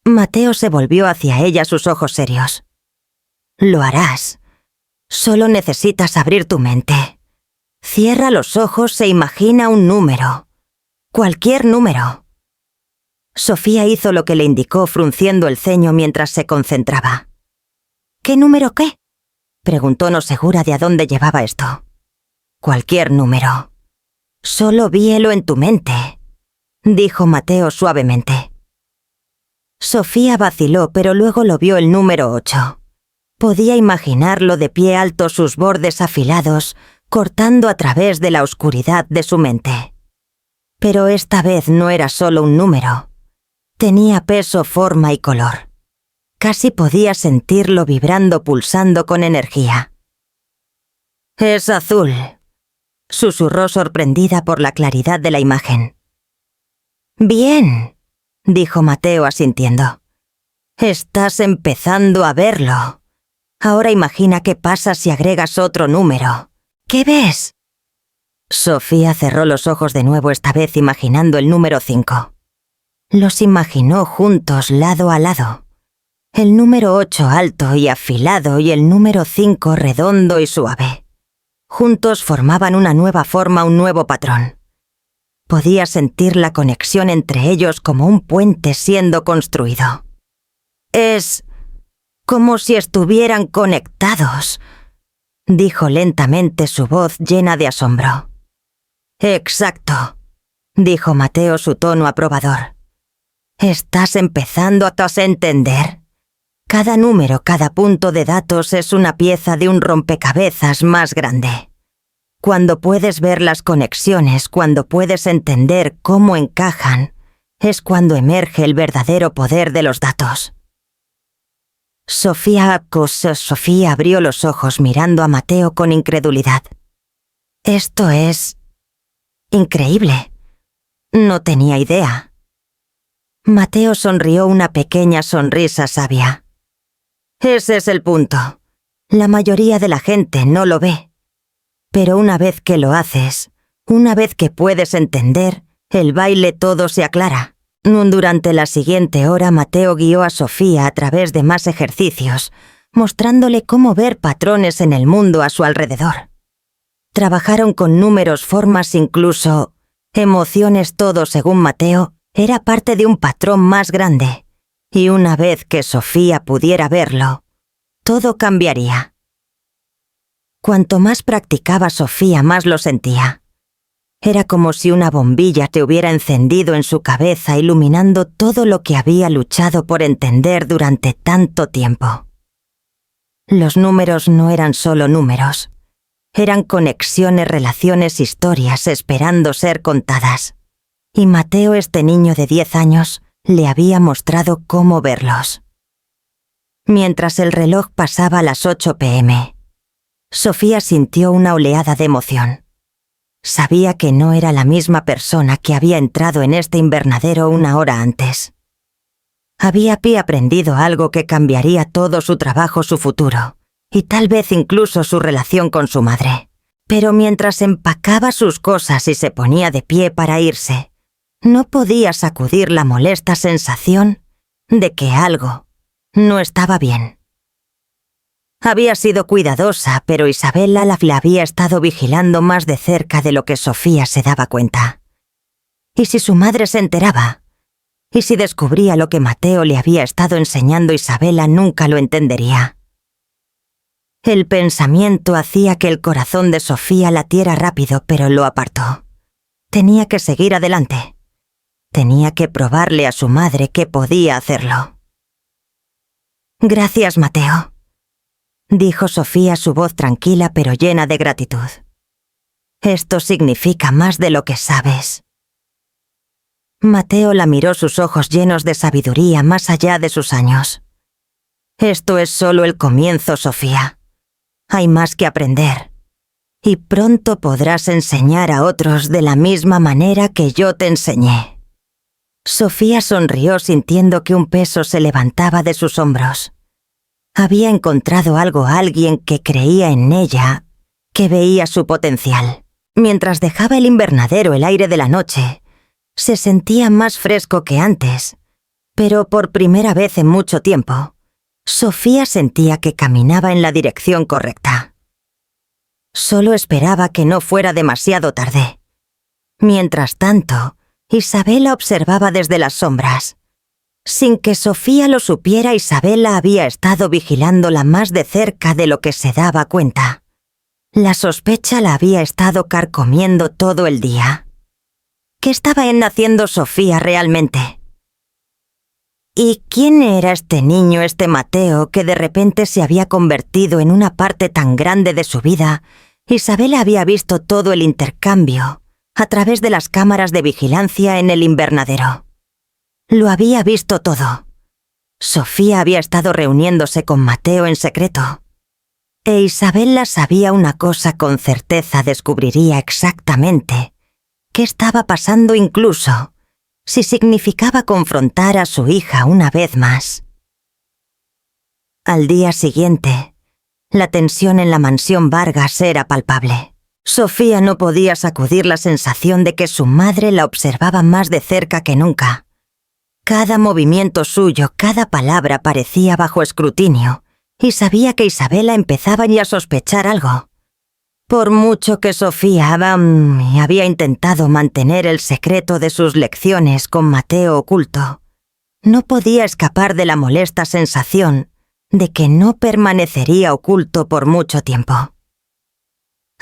Mateo se volvió hacia ella, sus ojos serios. Lo harás. Solo necesitas abrir tu mente. Cierra los ojos e imagina un número. Cualquier número. Sofía hizo lo que le indicó frunciendo el ceño mientras se concentraba. ¿Qué número qué?, preguntó no segura de a dónde llevaba esto. Cualquier número. Solo víelo en tu mente, dijo Mateo suavemente. Sofía vaciló, pero luego lo vio el número 8. Podía imaginarlo de pie alto, sus bordes afilados, cortando a través de la oscuridad de su mente. Pero esta vez no era solo un número. Tenía peso, forma y color. Casi podía sentirlo vibrando, pulsando con energía. «Es azul», susurró sorprendida por la claridad de la imagen. «Bien», dijo Mateo asintiendo. «Estás empezando a verlo. Ahora imagina qué pasa si agregas otro número. ¿Qué ves?». Sofía cerró los ojos de nuevo, esta vez imaginando el número 5. Los imaginó juntos, lado a lado. El número 8 alto y afilado y el número 5 redondo y suave. Juntos formaban una nueva forma, un nuevo patrón. Podía sentir la conexión entre ellos como un puente siendo construido. «Es como si estuvieran conectados», dijo lentamente, su voz llena de asombro. «Exacto», dijo Mateo, su tono aprobador. «Estás empezando a entender. Cada número, cada punto de datos es una pieza de un rompecabezas más grande. Cuando puedes ver las conexiones, cuando puedes entender cómo encajan, es cuando emerge el verdadero poder de los datos». Sofía abrió los ojos mirando a Mateo con incredulidad. «Esto es increíble. No tenía idea». Mateo sonrió una pequeña sonrisa sabia. «Ese es el punto. La mayoría de la gente no lo ve. Pero una vez que lo haces, una vez que puedes entender, el baile todo se aclara». Durante la siguiente hora, Mateo guió a Sofía a través de más ejercicios, mostrándole cómo ver patrones en el mundo a su alrededor. Trabajaron con números, formas, incluso emociones. Todo, según Mateo, era parte de un patrón más grande. Y una vez que Sofía pudiera verlo, todo cambiaría. Cuanto más practicaba Sofía, más lo sentía. Era como si una bombilla te hubiera encendido en su cabeza, iluminando todo lo que había luchado por entender durante tanto tiempo. Los números no eran solo números. Eran conexiones, relaciones, historias esperando ser contadas. Y Mateo, este niño de 10 años, le había mostrado cómo verlos. Mientras el reloj pasaba las 8 p.m., Sofía sintió una oleada de emoción. Sabía que no era la misma persona que había entrado en este invernadero una hora antes. Había aprendido algo que cambiaría todo su trabajo, su futuro, y tal vez incluso su relación con su madre. Pero mientras empacaba sus cosas y se ponía de pie para irse, no podía sacudir la molesta sensación de que algo no estaba bien. Había sido cuidadosa, pero Isabela la había estado vigilando más de cerca de lo que Sofía se daba cuenta. ¿Y si su madre se enteraba? ¿Y si descubría lo que Mateo le había estado enseñando? Isabela nunca lo entendería. El pensamiento hacía que el corazón de Sofía latiera rápido, pero lo apartó. Tenía que seguir adelante. Tenía que probarle a su madre que podía hacerlo. «Gracias, Mateo», dijo Sofía, su voz tranquila pero llena de gratitud. «Esto significa más de lo que sabes». Mateo la miró, sus ojos llenos de sabiduría más allá de sus años. «Esto es solo el comienzo, Sofía. Hay más que aprender. Y pronto podrás enseñar a otros de la misma manera que yo te enseñé». Sofía sonrió sintiendo que un peso se levantaba de sus hombros. Había encontrado alguien que creía en ella, que veía su potencial. Mientras dejaba el invernadero, el aire de la noche se sentía más fresco que antes, pero por primera vez en mucho tiempo, Sofía sentía que caminaba en la dirección correcta. Solo esperaba que no fuera demasiado tarde. Mientras tanto, Isabela observaba desde las sombras. Sin que Sofía lo supiera, Isabela había estado vigilándola más de cerca de lo que se daba cuenta. La sospecha la había estado carcomiendo todo el día. ¿Qué estaba haciendo Sofía realmente? ¿Y quién era este niño, este Mateo, que de repente se había convertido en una parte tan grande de su vida? Isabela había visto todo el intercambio a través de las cámaras de vigilancia en el invernadero. Lo había visto todo. Sofía había estado reuniéndose con Mateo en secreto. E Isabela sabía una cosa con certeza: descubriría exactamente qué estaba pasando, incluso si significaba confrontar a su hija una vez más. Al día siguiente, la tensión en la mansión Vargas era palpable. Sofía no podía sacudir la sensación de que su madre la observaba más de cerca que nunca. Cada movimiento suyo, cada palabra parecía bajo escrutinio, y sabía que Isabela empezaba ya a sospechar algo. Por mucho que Sofía había intentado mantener el secreto de sus lecciones con Mateo oculto, no podía escapar de la molesta sensación de que no permanecería oculto por mucho tiempo.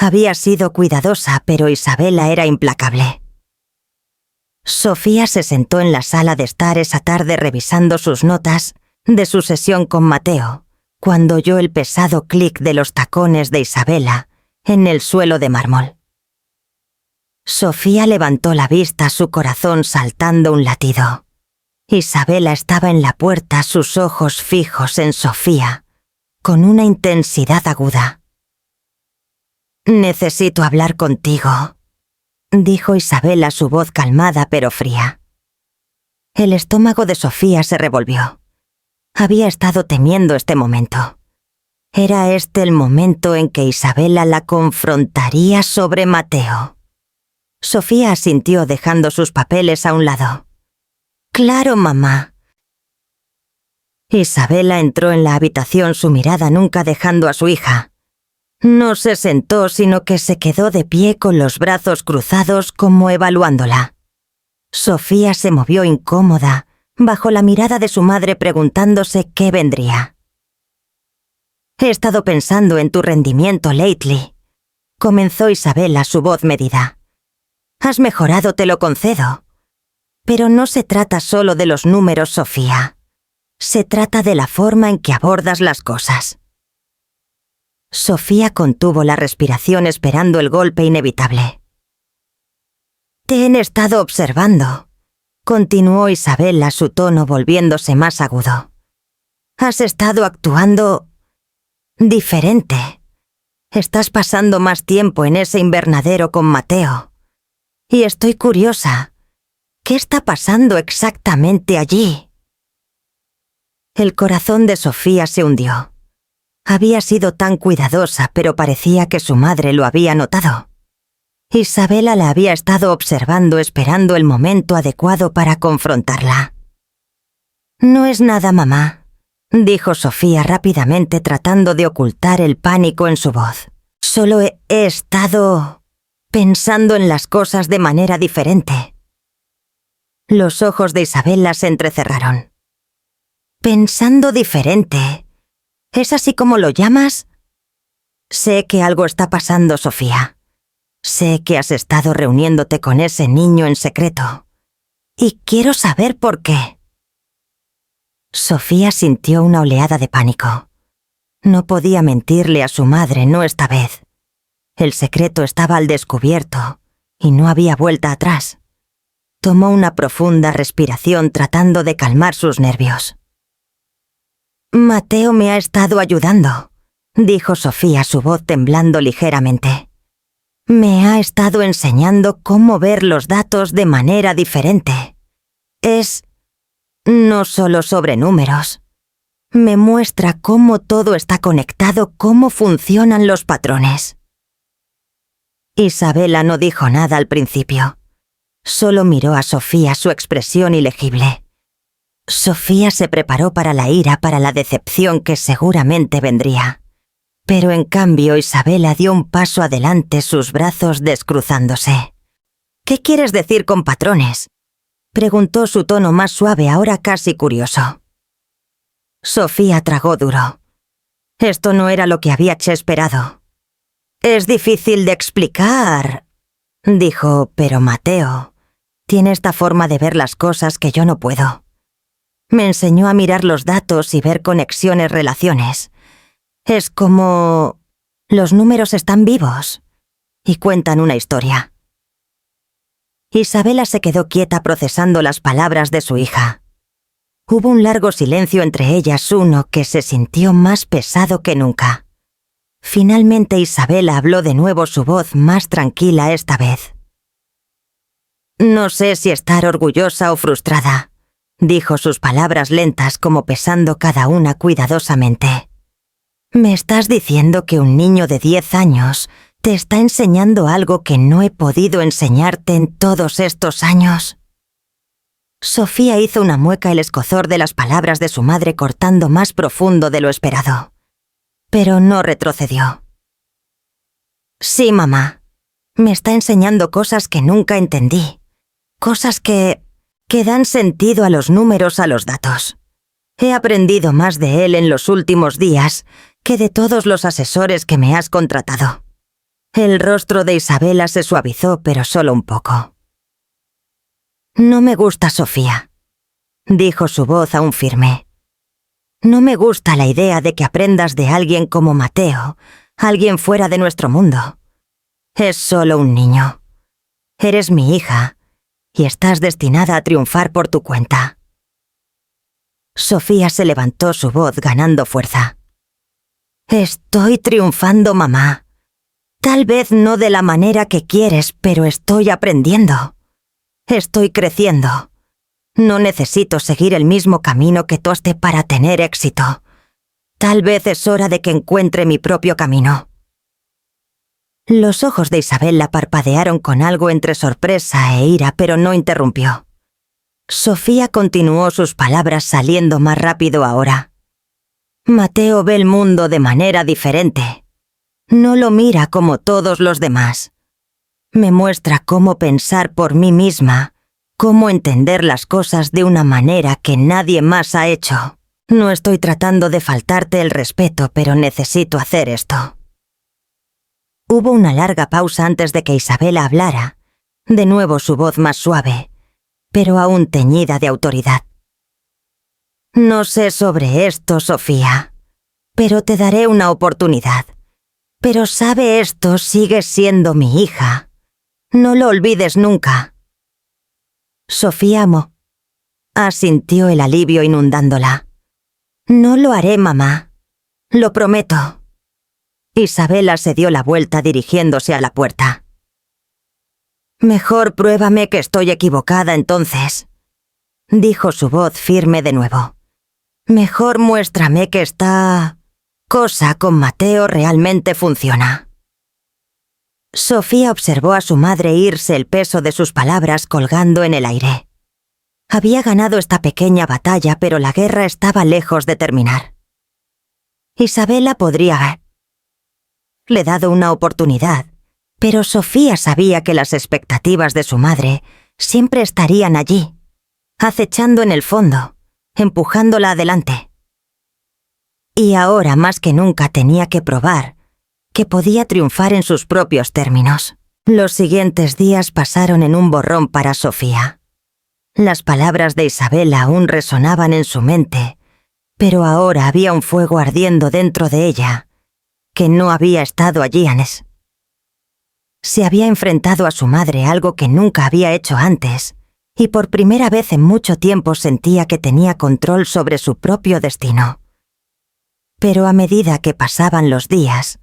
Había sido cuidadosa, pero Isabela era implacable. Sofía se sentó en la sala de estar esa tarde revisando sus notas de su sesión con Mateo, cuando oyó el pesado clic de los tacones de Isabela en el suelo de mármol. Sofía levantó la vista, su corazón saltando un latido. Isabela estaba en la puerta, sus ojos fijos en Sofía, con una intensidad aguda. «Necesito hablar contigo», dijo Isabela, su voz calmada pero fría. El estómago de Sofía se revolvió. Había estado temiendo este momento. Era este el momento en que Isabela la confrontaría sobre Mateo. Sofía asintió, dejando sus papeles a un lado. «Claro, mamá». Isabela entró en la habitación, su mirada nunca dejando a su hija. No se sentó, sino que se quedó de pie con los brazos cruzados, como evaluándola. Sofía se movió incómoda, bajo la mirada de su madre, preguntándose qué vendría. «He estado pensando en tu rendimiento lately», comenzó Isabela, su voz medida. «Has mejorado, te lo concedo. Pero no se trata solo de los números, Sofía. Se trata de la forma en que abordas las cosas». Sofía contuvo la respiración, esperando el golpe inevitable. «Te he estado observando», continuó Isabela, su tono volviéndose más agudo. «Has estado actuando diferente. Estás pasando más tiempo en ese invernadero con Mateo. Y estoy curiosa. ¿Qué está pasando exactamente allí? El corazón de Sofía se hundió. Había sido tan cuidadosa, pero parecía que su madre lo había notado. Isabela la había estado observando esperando el momento adecuado para confrontarla. «No es nada, mamá», dijo Sofía rápidamente tratando de ocultar el pánico en su voz. «Solo he estado pensando en las cosas de manera diferente». Los ojos de Isabela se entrecerraron. «¿Pensando diferente? ¿Es así como lo llamas?» «Sé que algo está pasando, Sofía. Sé que has estado reuniéndote con ese niño en secreto. Y quiero saber por qué». Sofía sintió una oleada de pánico. No podía mentirle a su madre, no esta vez. El secreto estaba al descubierto y no había vuelta atrás. Tomó una profunda respiración tratando de calmar sus nervios. «Mateo me ha estado ayudando», dijo Sofía, su voz temblando ligeramente. «Me ha estado enseñando cómo ver los datos de manera diferente. Es no solo sobre números. Me muestra cómo todo está conectado, cómo funcionan los patrones». Isabela no dijo nada al principio. Solo miró a Sofía, su expresión ilegible. Sofía se preparó para la ira, para la decepción que seguramente vendría. Pero en cambio Isabela dio un paso adelante, sus brazos descruzándose. «¿Qué quieres decir con patrones?», preguntó, su tono más suave, ahora casi curioso. Sofía tragó duro. Esto no era lo que había esperado. «Es difícil de explicar», dijo, «pero Mateo tiene esta forma de ver las cosas que yo no puedo. Me enseñó a mirar los datos y ver conexiones, relaciones. Es como los números están vivos y cuentan una historia». Isabela se quedó quieta procesando las palabras de su hija. Hubo un largo silencio entre ellas, uno que se sintió más pesado que nunca. Finalmente Isabela habló de nuevo, su voz más tranquila esta vez. «No sé si estar orgullosa o frustrada», dijo, sus palabras lentas como pesando cada una cuidadosamente. «¿Me estás diciendo que un niño de 10 años te está enseñando algo que no he podido enseñarte en todos estos años?» Sofía hizo una mueca, el escozor de las palabras de su madre cortando más profundo de lo esperado. Pero no retrocedió. «Sí, mamá. Me está enseñando cosas que nunca entendí. Cosas que dan sentido a los números, a los datos. He aprendido más de él en los últimos días que de todos los asesores que me has contratado». El rostro de Isabela se suavizó, pero solo un poco. «No me gusta, Sofía», dijo, su voz aún firme. «No me gusta la idea de que aprendas de alguien como Mateo, alguien fuera de nuestro mundo. Es solo un niño. Eres mi hija y estás destinada a triunfar por tu cuenta». Sofía se levantó, su voz ganando fuerza. «Estoy triunfando, mamá. Tal vez no de la manera que quieres, pero estoy aprendiendo. Estoy creciendo. No necesito seguir el mismo camino que Toste para tener éxito. Tal vez es hora de que encuentre mi propio camino». Los ojos de Isabela parpadearon con algo entre sorpresa e ira, pero no interrumpió. Sofía continuó sus palabras, saliendo más rápido ahora. «Mateo ve el mundo de manera diferente. No lo mira como todos los demás. Me muestra cómo pensar por mí misma, cómo entender las cosas de una manera que nadie más ha hecho. No estoy tratando de faltarte el respeto, pero necesito hacer esto». Hubo una larga pausa antes de que Isabela hablara, de nuevo su voz más suave, pero aún teñida de autoridad. «No sé sobre esto, Sofía, pero te daré una oportunidad. Pero sabe esto, sigues siendo mi hija. No lo olvides nunca». Sofía asintió, el alivio inundándola. «No lo haré, mamá. Lo prometo». Isabela se dio la vuelta dirigiéndose a la puerta. «Mejor pruébame que estoy equivocada entonces», dijo su voz firme de nuevo. «Mejor muéstrame que esta cosa con Mateo realmente funciona». Sofía observó a su madre irse, el peso de sus palabras colgando en el aire. Había ganado esta pequeña batalla, pero la guerra estaba lejos de terminar. Isabela podría haberle dado una oportunidad, pero Sofía sabía que las expectativas de su madre siempre estarían allí, acechando en el fondo, empujándola adelante. Y ahora más que nunca tenía que probar que podía triunfar en sus propios términos. Los siguientes días pasaron en un borrón para Sofía. Las palabras de Isabela aún resonaban en su mente, pero ahora había un fuego ardiendo dentro de ella, que no había estado allí antes. Se había enfrentado a su madre, algo que nunca había hecho antes, y por primera vez en mucho tiempo sentía que tenía control sobre su propio destino. Pero a medida que pasaban los días,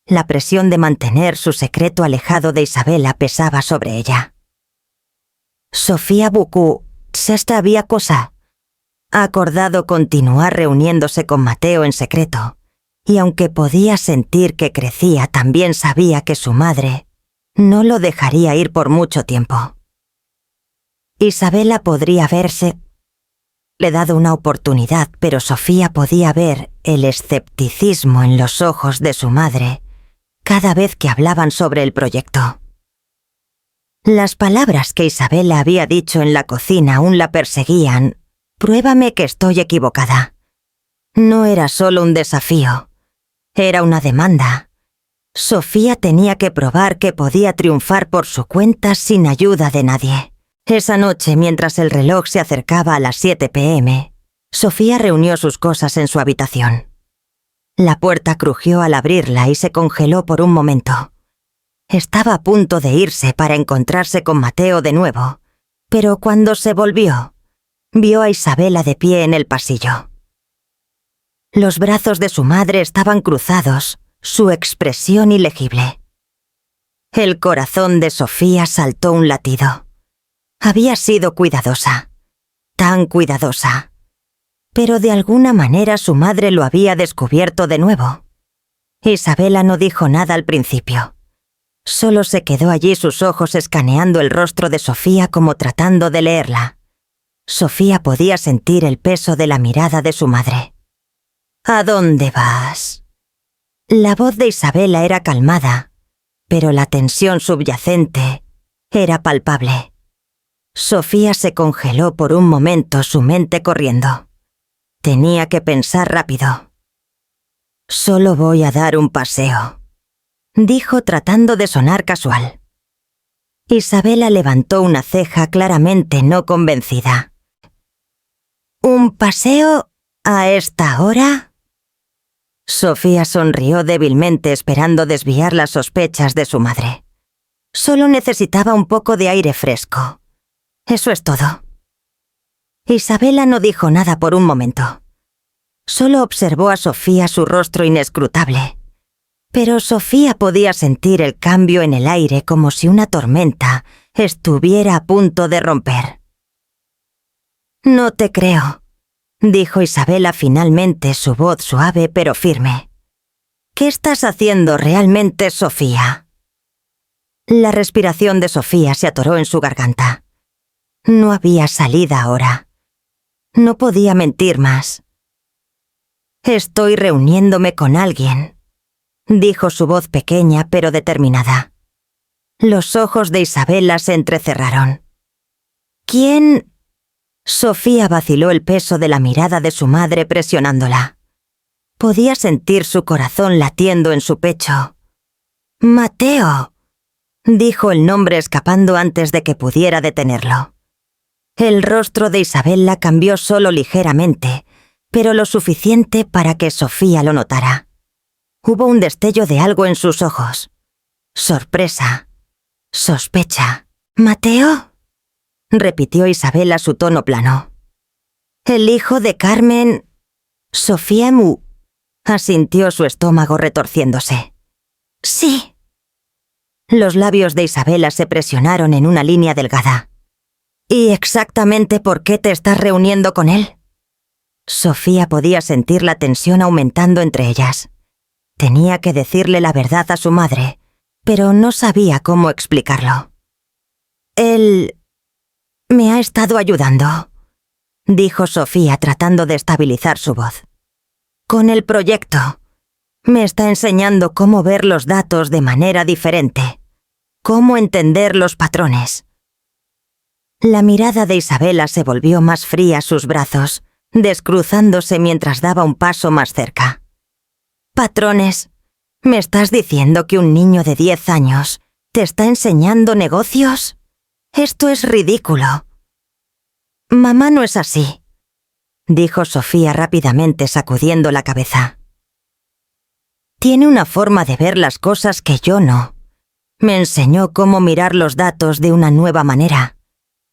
la presión de mantener su secreto alejado de Isabela pesaba sobre ella. Sofía Bucú, esta había cosa. Ha acordado continuar reuniéndose con Mateo en secreto, y aunque podía sentir que crecía, también sabía que su madre no lo dejaría ir por mucho tiempo. Isabela podría haberse le dado una oportunidad, pero Sofía podía ver el escepticismo en los ojos de su madre cada vez que hablaban sobre el proyecto. Las palabras que Isabela había dicho en la cocina aún la perseguían. «Pruébame que estoy equivocada». No era solo un desafío, era una demanda. Sofía tenía que probar que podía triunfar por su cuenta sin ayuda de nadie. Esa noche, mientras el reloj se acercaba a las 7 p.m., Sofía reunió sus cosas en su habitación. La puerta crujió al abrirla y se congeló por un momento. Estaba a punto de irse para encontrarse con Mateo de nuevo, pero cuando se volvió, vio a Isabela de pie en el pasillo. Los brazos de su madre estaban cruzados, su expresión ilegible. El corazón de Sofía saltó un latido. Había sido cuidadosa, tan cuidadosa. Pero de alguna manera su madre lo había descubierto de nuevo. Isabela no dijo nada al principio. Solo se quedó allí, sus ojos escaneando el rostro de Sofía como tratando de leerla. Sofía podía sentir el peso de la mirada de su madre. «¿A dónde vas?». La voz de Isabela era calmada, pero la tensión subyacente era palpable. Sofía se congeló por un momento, su mente corriendo. Tenía que pensar rápido. «Solo voy a dar un paseo», dijo tratando de sonar casual. Isabela levantó una ceja, claramente no convencida. «¿Un paseo a esta hora?». Sofía sonrió débilmente, esperando desviar las sospechas de su madre. Solo necesitaba un poco de aire fresco. Eso es todo. Isabela no dijo nada por un momento. Solo observó a Sofía, su rostro inescrutable. Pero Sofía podía sentir el cambio en el aire, como si una tormenta estuviera a punto de romper. «No te creo», dijo Isabela finalmente, su voz suave pero firme. «¿Qué estás haciendo realmente, Sofía?». La respiración de Sofía se atoró en su garganta. No había salida ahora. No podía mentir más. «Estoy reuniéndome con alguien», dijo su voz pequeña pero determinada. Los ojos de Isabela se entrecerraron. «¿Quién?». Sofía vaciló, el peso de la mirada de su madre presionándola. Podía sentir su corazón latiendo en su pecho. «Mateo», dijo el nombre escapando antes de que pudiera detenerlo. El rostro de Isabela cambió solo ligeramente, pero lo suficiente para que Sofía lo notara. Hubo un destello de algo en sus ojos. Sorpresa. Sospecha. «¿Mateo?», repitió Isabela, su tono plano. «¿El hijo de Carmen? Sofía Mu». asintió su estómago retorciéndose. Sí. Los labios de Isabela se presionaron en una línea delgada. ¿Y exactamente por qué te estás reuniendo con él? Sofía podía sentir la tensión aumentando entre ellas. Tenía que decirle la verdad a su madre, pero no sabía cómo explicarlo. Él me ha estado ayudando, dijo Sofía tratando de estabilizar su voz. Con el proyecto. Me está enseñando cómo ver los datos de manera diferente, cómo entender los patrones. La mirada de Isabela se volvió más fría a sus brazos, descruzándose mientras daba un paso más cerca. ¿Patrones? ¿Me estás diciendo que un niño de 10 años te está enseñando negocios? Esto es ridículo. Mamá no es así, dijo Sofía rápidamente sacudiendo la cabeza. Tiene una forma de ver las cosas que yo no. Me enseñó cómo mirar los datos de una nueva manera.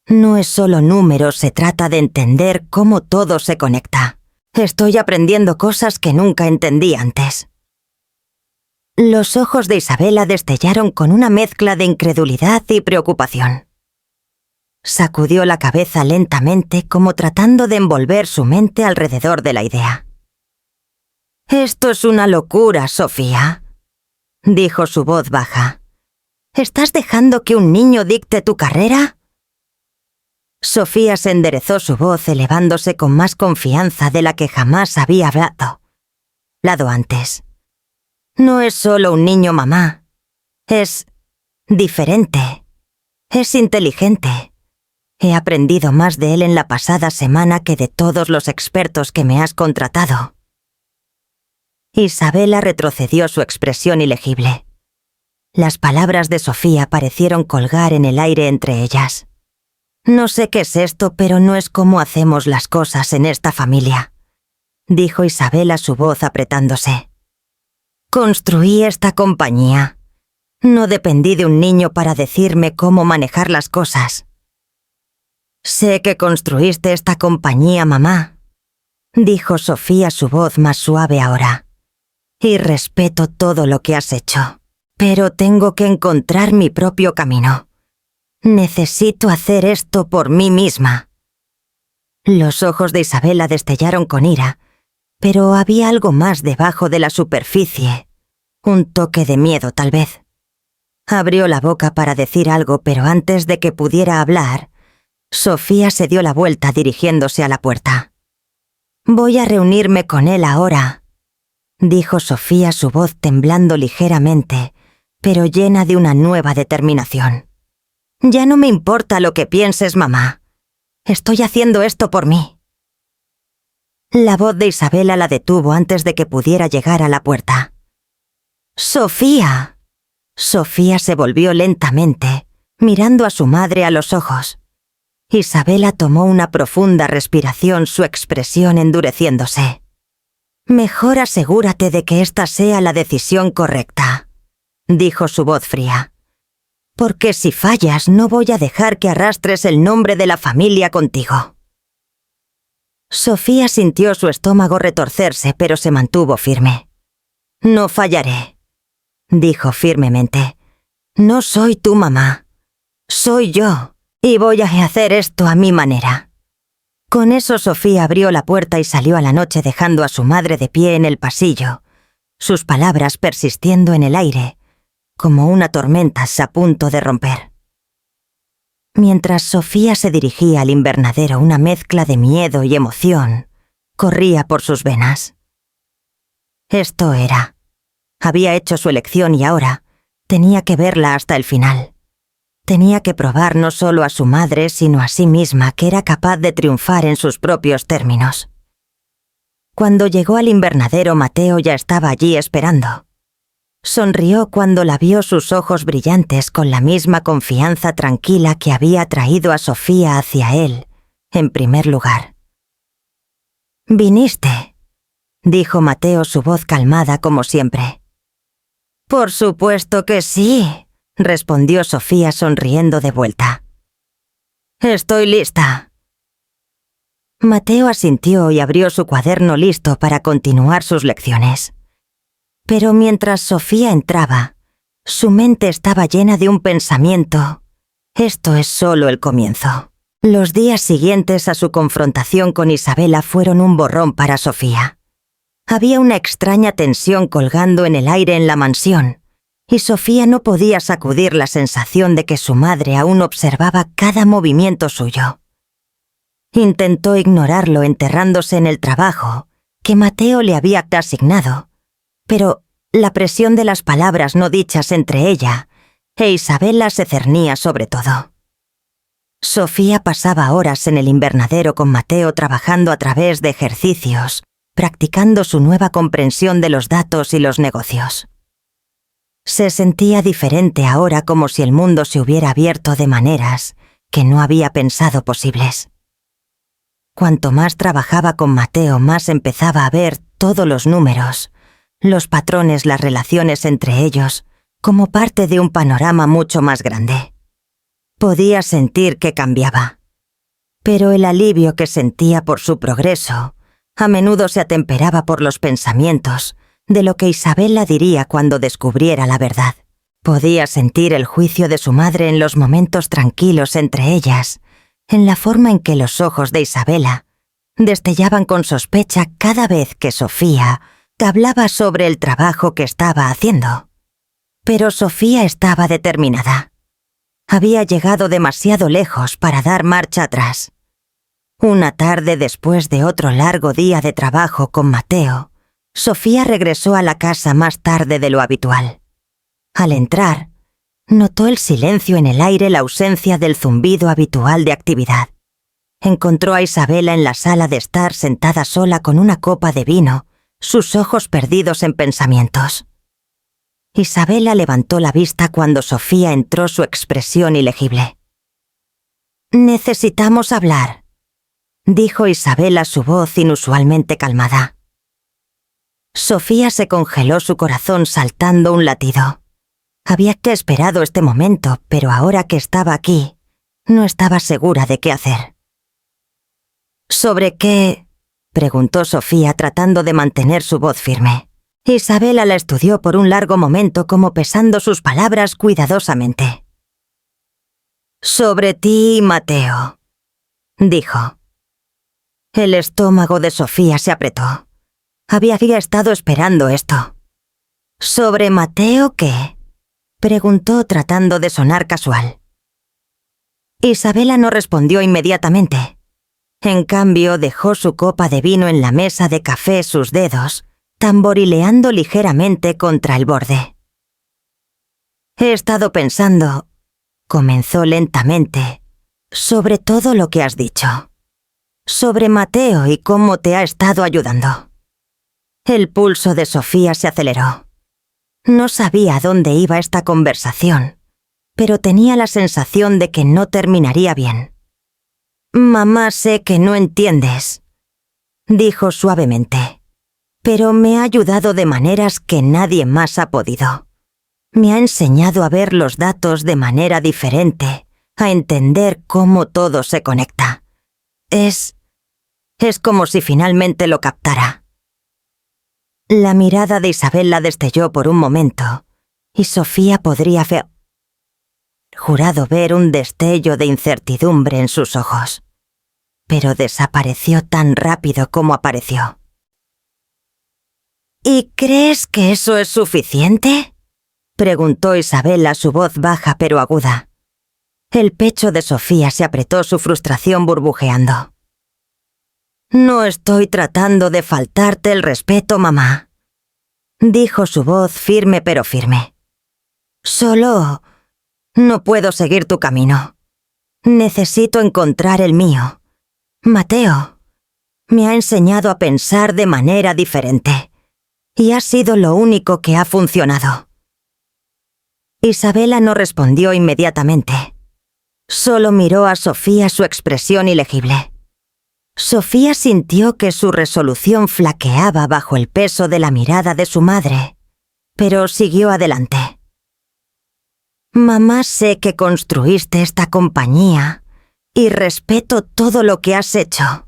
No es solo números, se trata de entender cómo todo se conecta. Estoy aprendiendo cosas que nunca entendí antes. Los ojos de Isabela destellaron con una mezcla de incredulidad y preocupación. Sacudió la cabeza lentamente como tratando de envolver su mente alrededor de la idea. «Esto es una locura, Sofía», dijo su voz baja. «¿Estás dejando que un niño dicte tu carrera?» Sofía se enderezó su voz elevándose con más confianza de la que jamás había hablado antes. «No es solo un niño, mamá. Es diferente. Es inteligente. He aprendido más de él en la pasada semana que de todos los expertos que me has contratado». Isabela retrocedió su expresión ilegible. Las palabras de Sofía parecieron colgar en el aire entre ellas. «No sé qué es esto, pero no es como hacemos las cosas en esta familia», dijo Isabela, su voz apretándose. «Construí esta compañía. No dependí de un niño para decirme cómo manejar las cosas». «Sé que construiste esta compañía, mamá», dijo Sofía, su voz más suave ahora. «Y respeto todo lo que has hecho, pero tengo que encontrar mi propio camino. Necesito hacer esto por mí misma». Los ojos de Isabela destellaron con ira, pero había algo más debajo de la superficie, un toque de miedo tal vez. Abrió la boca para decir algo, pero antes de que pudiera hablar, Sofía se dio la vuelta dirigiéndose a la puerta. «Voy a reunirme con él ahora», dijo Sofía, su voz temblando ligeramente, pero llena de una nueva determinación. «Ya no me importa lo que pienses, mamá. Estoy haciendo esto por mí». La voz de Isabela la detuvo antes de que pudiera llegar a la puerta. «¡Sofía!». Sofía se volvió lentamente, mirando a su madre a los ojos. Isabela tomó una profunda respiración, su expresión endureciéndose. «Mejor asegúrate de que esta sea la decisión correcta», dijo su voz fría. «Porque si fallas, no voy a dejar que arrastres el nombre de la familia contigo». Sofía sintió su estómago retorcerse, pero se mantuvo firme. «No fallaré», dijo firmemente. «No soy tu mamá. Soy yo, y voy a hacer esto a mi manera». Con eso Sofía abrió la puerta y salió a la noche dejando a su madre de pie en el pasillo, sus palabras persistiendo en el aire, como una tormenta a punto de romper. Mientras Sofía se dirigía al invernadero, una mezcla de miedo y emoción corría por sus venas. Esto era. Había hecho su elección y ahora tenía que verla hasta el final. Tenía que probar no solo a su madre, sino a sí misma que era capaz de triunfar en sus propios términos. Cuando llegó al invernadero, Mateo ya estaba allí esperando. Sonrió cuando la vio, sus ojos brillantes con la misma confianza tranquila que había traído a Sofía hacia él, en primer lugar. «¿Viniste?», dijo Mateo, su voz calmada como siempre. «Por supuesto que sí», respondió Sofía sonriendo de vuelta. «Estoy lista». Mateo asintió y abrió su cuaderno listo para continuar sus lecciones. Pero mientras Sofía entraba, su mente estaba llena de un pensamiento. Esto es solo el comienzo. Los días siguientes a su confrontación con Isabela fueron un borrón para Sofía. Había una extraña tensión colgando en el aire en la mansión, y Sofía no podía sacudir la sensación de que su madre aún observaba cada movimiento suyo. Intentó ignorarlo enterrándose en el trabajo que Mateo le había asignado, pero la presión de las palabras no dichas entre ella e Isabela se cernía sobre todo. Sofía pasaba horas en el invernadero con Mateo trabajando a través de ejercicios, practicando su nueva comprensión de los datos y los negocios. Se sentía diferente ahora, como si el mundo se hubiera abierto de maneras que no había pensado posibles. Cuanto más trabajaba con Mateo, más empezaba a ver todos los números, los patrones, las relaciones entre ellos, como parte de un panorama mucho más grande. Podía sentir que cambiaba. Pero el alivio que sentía por su progreso a menudo se atemperaba por los pensamientos de lo que Isabela diría cuando descubriera la verdad. Podía sentir el juicio de su madre en los momentos tranquilos entre ellas, en la forma en que los ojos de Isabela destellaban con sospecha cada vez que Sofía hablaba sobre el trabajo que estaba haciendo. Pero Sofía estaba determinada. Había llegado demasiado lejos para dar marcha atrás. Una tarde, después de otro largo día de trabajo con Mateo, Sofía regresó a la casa más tarde de lo habitual. Al entrar, notó el silencio en el aire, la ausencia del zumbido habitual de actividad. Encontró a Isabela en la sala de estar sentada sola con una copa de vino, sus ojos perdidos en pensamientos. Isabela levantó la vista cuando Sofía entró, su expresión ilegible. «Necesitamos hablar», dijo Isabela, su voz inusualmente calmada. Sofía se congeló, su corazón saltando un latido. Había esperado este momento, pero ahora que estaba aquí, no estaba segura de qué hacer. «¿Sobre qué?», preguntó Sofía, tratando de mantener su voz firme. Isabela la estudió por un largo momento, como pesando sus palabras cuidadosamente. «Sobre ti y Mateo», dijo. El estómago de Sofía se apretó. Había estado esperando esto. «¿Sobre Mateo qué?», preguntó, tratando de sonar casual. Isabela no respondió inmediatamente. En cambio, dejó su copa de vino en la mesa de café, sus dedos tamborileando ligeramente contra el borde. «He estado pensando», comenzó lentamente, «sobre todo lo que has dicho. Sobre Mateo y cómo te ha estado ayudando». El pulso de Sofía se aceleró. No sabía a dónde iba esta conversación, pero tenía la sensación de que no terminaría bien. «Mamá, sé que no entiendes», dijo suavemente, «pero me ha ayudado de maneras que nadie más ha podido. Me ha enseñado a ver los datos de manera diferente, a entender cómo todo se conecta. Es como si finalmente lo captara». La mirada de Isabela destelló por un momento, y Sofía podría haber jurado ver un destello de incertidumbre en sus ojos, pero desapareció tan rápido como apareció. «¿Y crees que eso es suficiente?», preguntó Isabela, su voz baja pero aguda. El pecho de Sofía se apretó, su frustración burbujeando. «No estoy tratando de faltarte el respeto, mamá», dijo su voz firme pero firme. «Solo no puedo seguir tu camino. Necesito encontrar el mío. Mateo me ha enseñado a pensar de manera diferente, y ha sido lo único que ha funcionado». Isabela no respondió inmediatamente. Solo miró a Sofía, su expresión ilegible. Sofía sintió que su resolución flaqueaba bajo el peso de la mirada de su madre, pero siguió adelante. «Mamá, sé que construiste esta compañía y respeto todo lo que has hecho.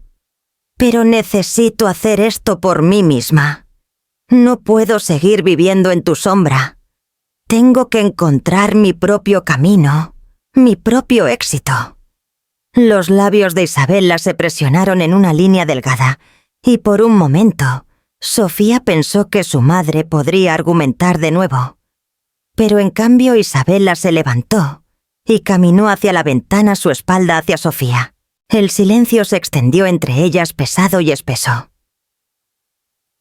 Pero necesito hacer esto por mí misma. No puedo seguir viviendo en tu sombra. Tengo que encontrar mi propio camino, mi propio éxito. Los labios de Isabella se presionaron en una línea delgada, y por un momento, Sofía pensó que su madre podría argumentar de nuevo. Pero en cambio Isabella se levantó y caminó hacia la ventana, su espalda hacia Sofía. El silencio se extendió entre ellas pesado y espeso.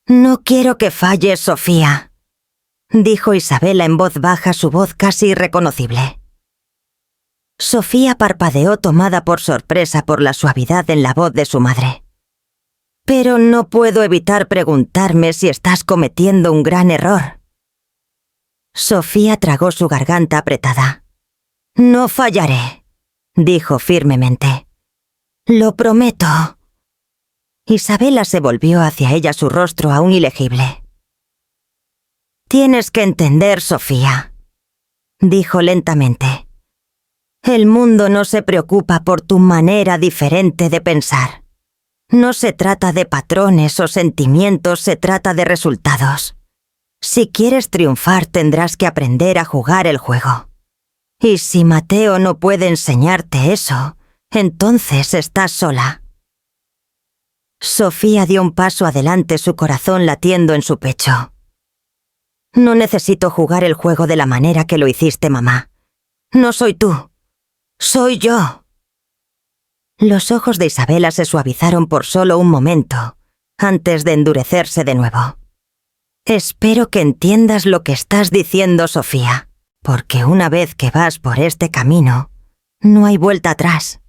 «No quiero que falles, Sofía», dijo Isabella en voz baja, su voz casi irreconocible. Sofía parpadeó, tomada por sorpresa por la suavidad en la voz de su madre. «Pero no puedo evitar preguntarme si estás cometiendo un gran error». Sofía tragó su garganta apretada. «No fallaré», dijo firmemente. «Lo prometo». Isabella se volvió hacia ella, su rostro aún ilegible. «Tienes que entender, Sofía», dijo lentamente. «El mundo no se preocupa por tu manera diferente de pensar. No se trata de patrones o sentimientos, se trata de resultados. Si quieres triunfar, tendrás que aprender a jugar el juego. Y si Mateo no puede enseñarte eso, entonces estás sola». Sofía dio un paso adelante, su corazón latiendo en su pecho. «No necesito jugar el juego de la manera que lo hiciste, mamá. No soy tú. Soy yo». Los ojos de Isabella se suavizaron por solo un momento, antes de endurecerse de nuevo. «Espero que entiendas lo que estás diciendo, Sofía, porque una vez que vas por este camino, no hay vuelta atrás».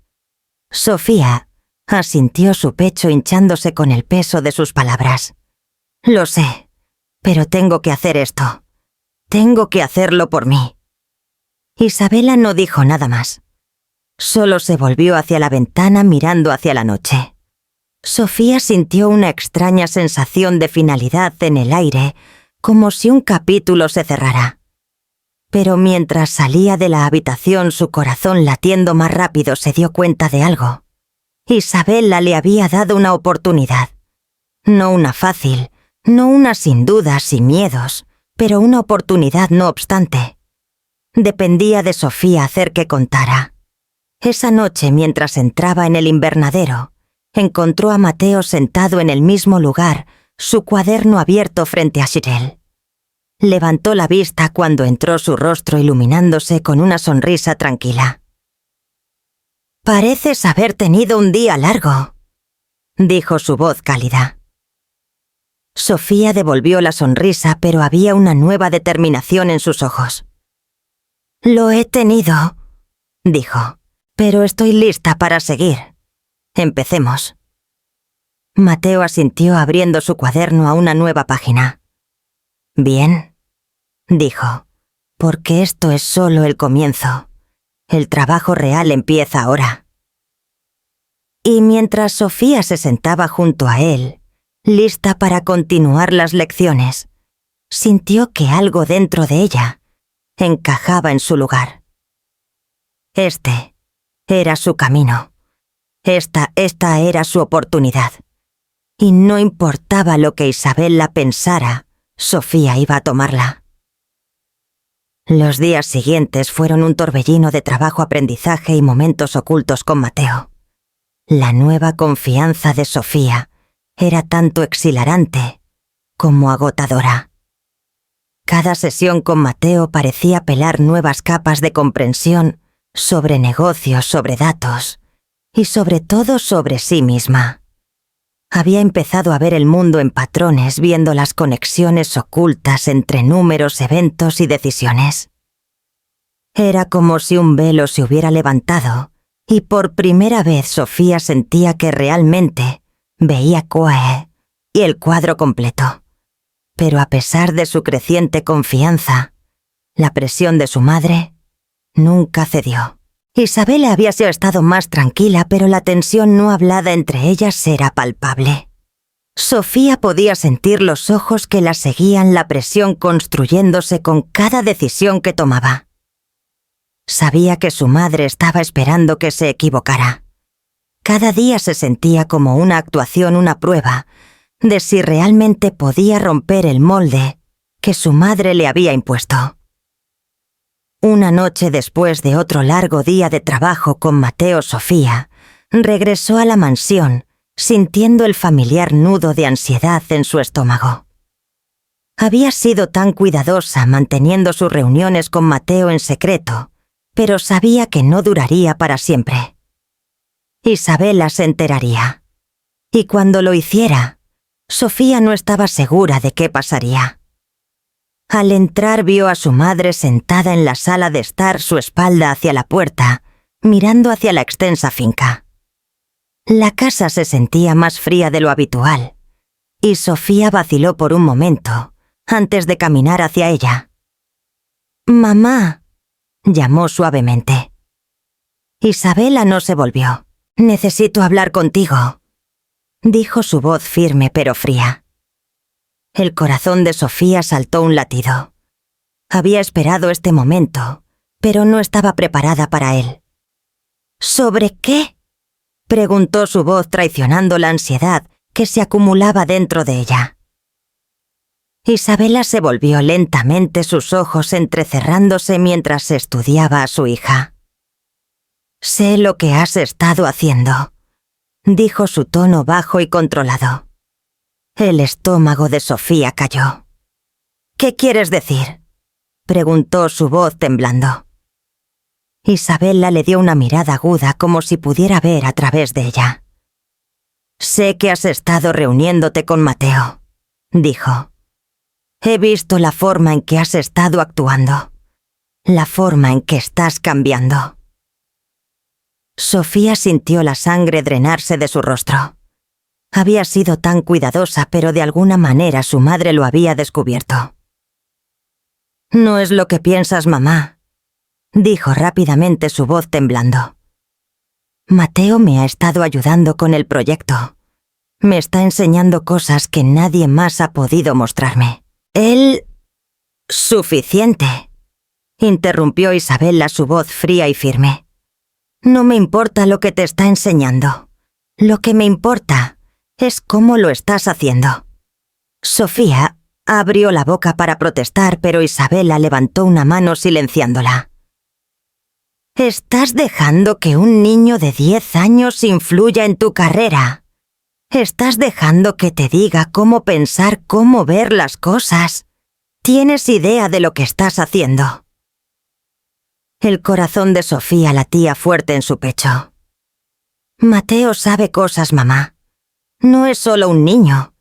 Sofía asintió, su pecho hinchándose con el peso de sus palabras. «Lo sé, pero tengo que hacer esto. Tengo que hacerlo por mí». Isabella no dijo nada más. Solo se volvió hacia la ventana, mirando hacia la noche. Sofía sintió una extraña sensación de finalidad en el aire, como si un capítulo se cerrara. Pero mientras salía de la habitación, su corazón latiendo más rápido, se dio cuenta de algo. Isabella le había dado una oportunidad. No una fácil, no una sin dudas y miedos, pero una oportunidad no obstante. Dependía de Sofía hacer que contara. Esa noche, mientras entraba en el invernadero, encontró a Mateo sentado en el mismo lugar, su cuaderno abierto frente a Cheryl. Levantó la vista cuando entró, su rostro iluminándose con una sonrisa tranquila. «Pareces haber tenido un día largo», dijo su voz cálida. Sofía devolvió la sonrisa, pero había una nueva determinación en sus ojos. «Lo he tenido», dijo, «pero estoy lista para seguir. Empecemos». Mateo asintió, abriendo su cuaderno a una nueva página. «Bien», dijo, «porque esto es solo el comienzo. El trabajo real empieza ahora». Y mientras Sofía se sentaba junto a él, lista para continuar las lecciones, sintió que algo dentro de ella encajaba en su lugar. Este era su camino. Esta era su oportunidad. Y no importaba lo que Isabella pensara, Sofía iba a tomarla. Los días siguientes fueron un torbellino de trabajo, aprendizaje y momentos ocultos con Mateo. La nueva confianza de Sofía era tanto exhilarante como agotadora. Cada sesión con Mateo parecía pelar nuevas capas de comprensión sobre negocios, sobre datos y sobre todo sobre sí misma. Había empezado a ver el mundo en patrones, viendo las conexiones ocultas entre números, eventos y decisiones. Era como si un velo se hubiera levantado y por primera vez Sofía sentía que realmente veía Coe y el cuadro completo. Pero a pesar de su creciente confianza, la presión de su madre nunca cedió. Isabella había estado más tranquila, pero la tensión no hablada entre ellas era palpable. Sofía podía sentir los ojos que la seguían, la presión construyéndose con cada decisión que tomaba. Sabía que su madre estaba esperando que se equivocara. Cada día se sentía como una actuación, una prueba de si realmente podía romper el molde que su madre le había impuesto. Una noche después de otro largo día de trabajo con Mateo, Sofía regresó a la mansión sintiendo el familiar nudo de ansiedad en su estómago. Había sido tan cuidadosa manteniendo sus reuniones con Mateo en secreto, pero sabía que no duraría para siempre. Isabela se enteraría. Y cuando lo hiciera, Sofía no estaba segura de qué pasaría. Al entrar vio a su madre sentada en la sala de estar, su espalda hacia la puerta, mirando hacia la extensa finca. La casa se sentía más fría de lo habitual, y Sofía vaciló por un momento antes de caminar hacia ella. «Mamá», llamó suavemente. Isabela no se volvió. «Necesito hablar contigo», dijo su voz firme pero fría. El corazón de Sofía saltó un latido. Había esperado este momento, pero no estaba preparada para él. «¿Sobre qué?», preguntó su voz traicionando la ansiedad que se acumulaba dentro de ella. Isabela se volvió lentamente, sus ojos entrecerrándose mientras estudiaba a su hija. «Sé lo que has estado haciendo», dijo su tono bajo y controlado. El estómago de Sofía cayó. «¿Qué quieres decir?», preguntó su voz temblando. Isabela le dio una mirada aguda como si pudiera ver a través de ella. «Sé que has estado reuniéndote con Mateo», dijo. «He visto la forma en que has estado actuando, la forma en que estás cambiando». Sofía sintió la sangre drenarse de su rostro. Había sido tan cuidadosa, pero de alguna manera su madre lo había descubierto. «No es lo que piensas, mamá», dijo rápidamente, su voz temblando. «Mateo me ha estado ayudando con el proyecto. Me está enseñando cosas que nadie más ha podido mostrarme. Él...» «Suficiente», interrumpió Isabela, su voz fría y firme. «No me importa lo que te está enseñando. Lo que me importa es cómo lo estás haciendo». Sofía abrió la boca para protestar, pero Isabela levantó una mano silenciándola. «Estás dejando que un niño de 10 años influya en tu carrera. Estás dejando que te diga cómo pensar, cómo ver las cosas. ¿Tienes idea de lo que estás haciendo?». El corazón de Sofía latía fuerte en su pecho. «Mateo sabe cosas, mamá. No es solo un niño.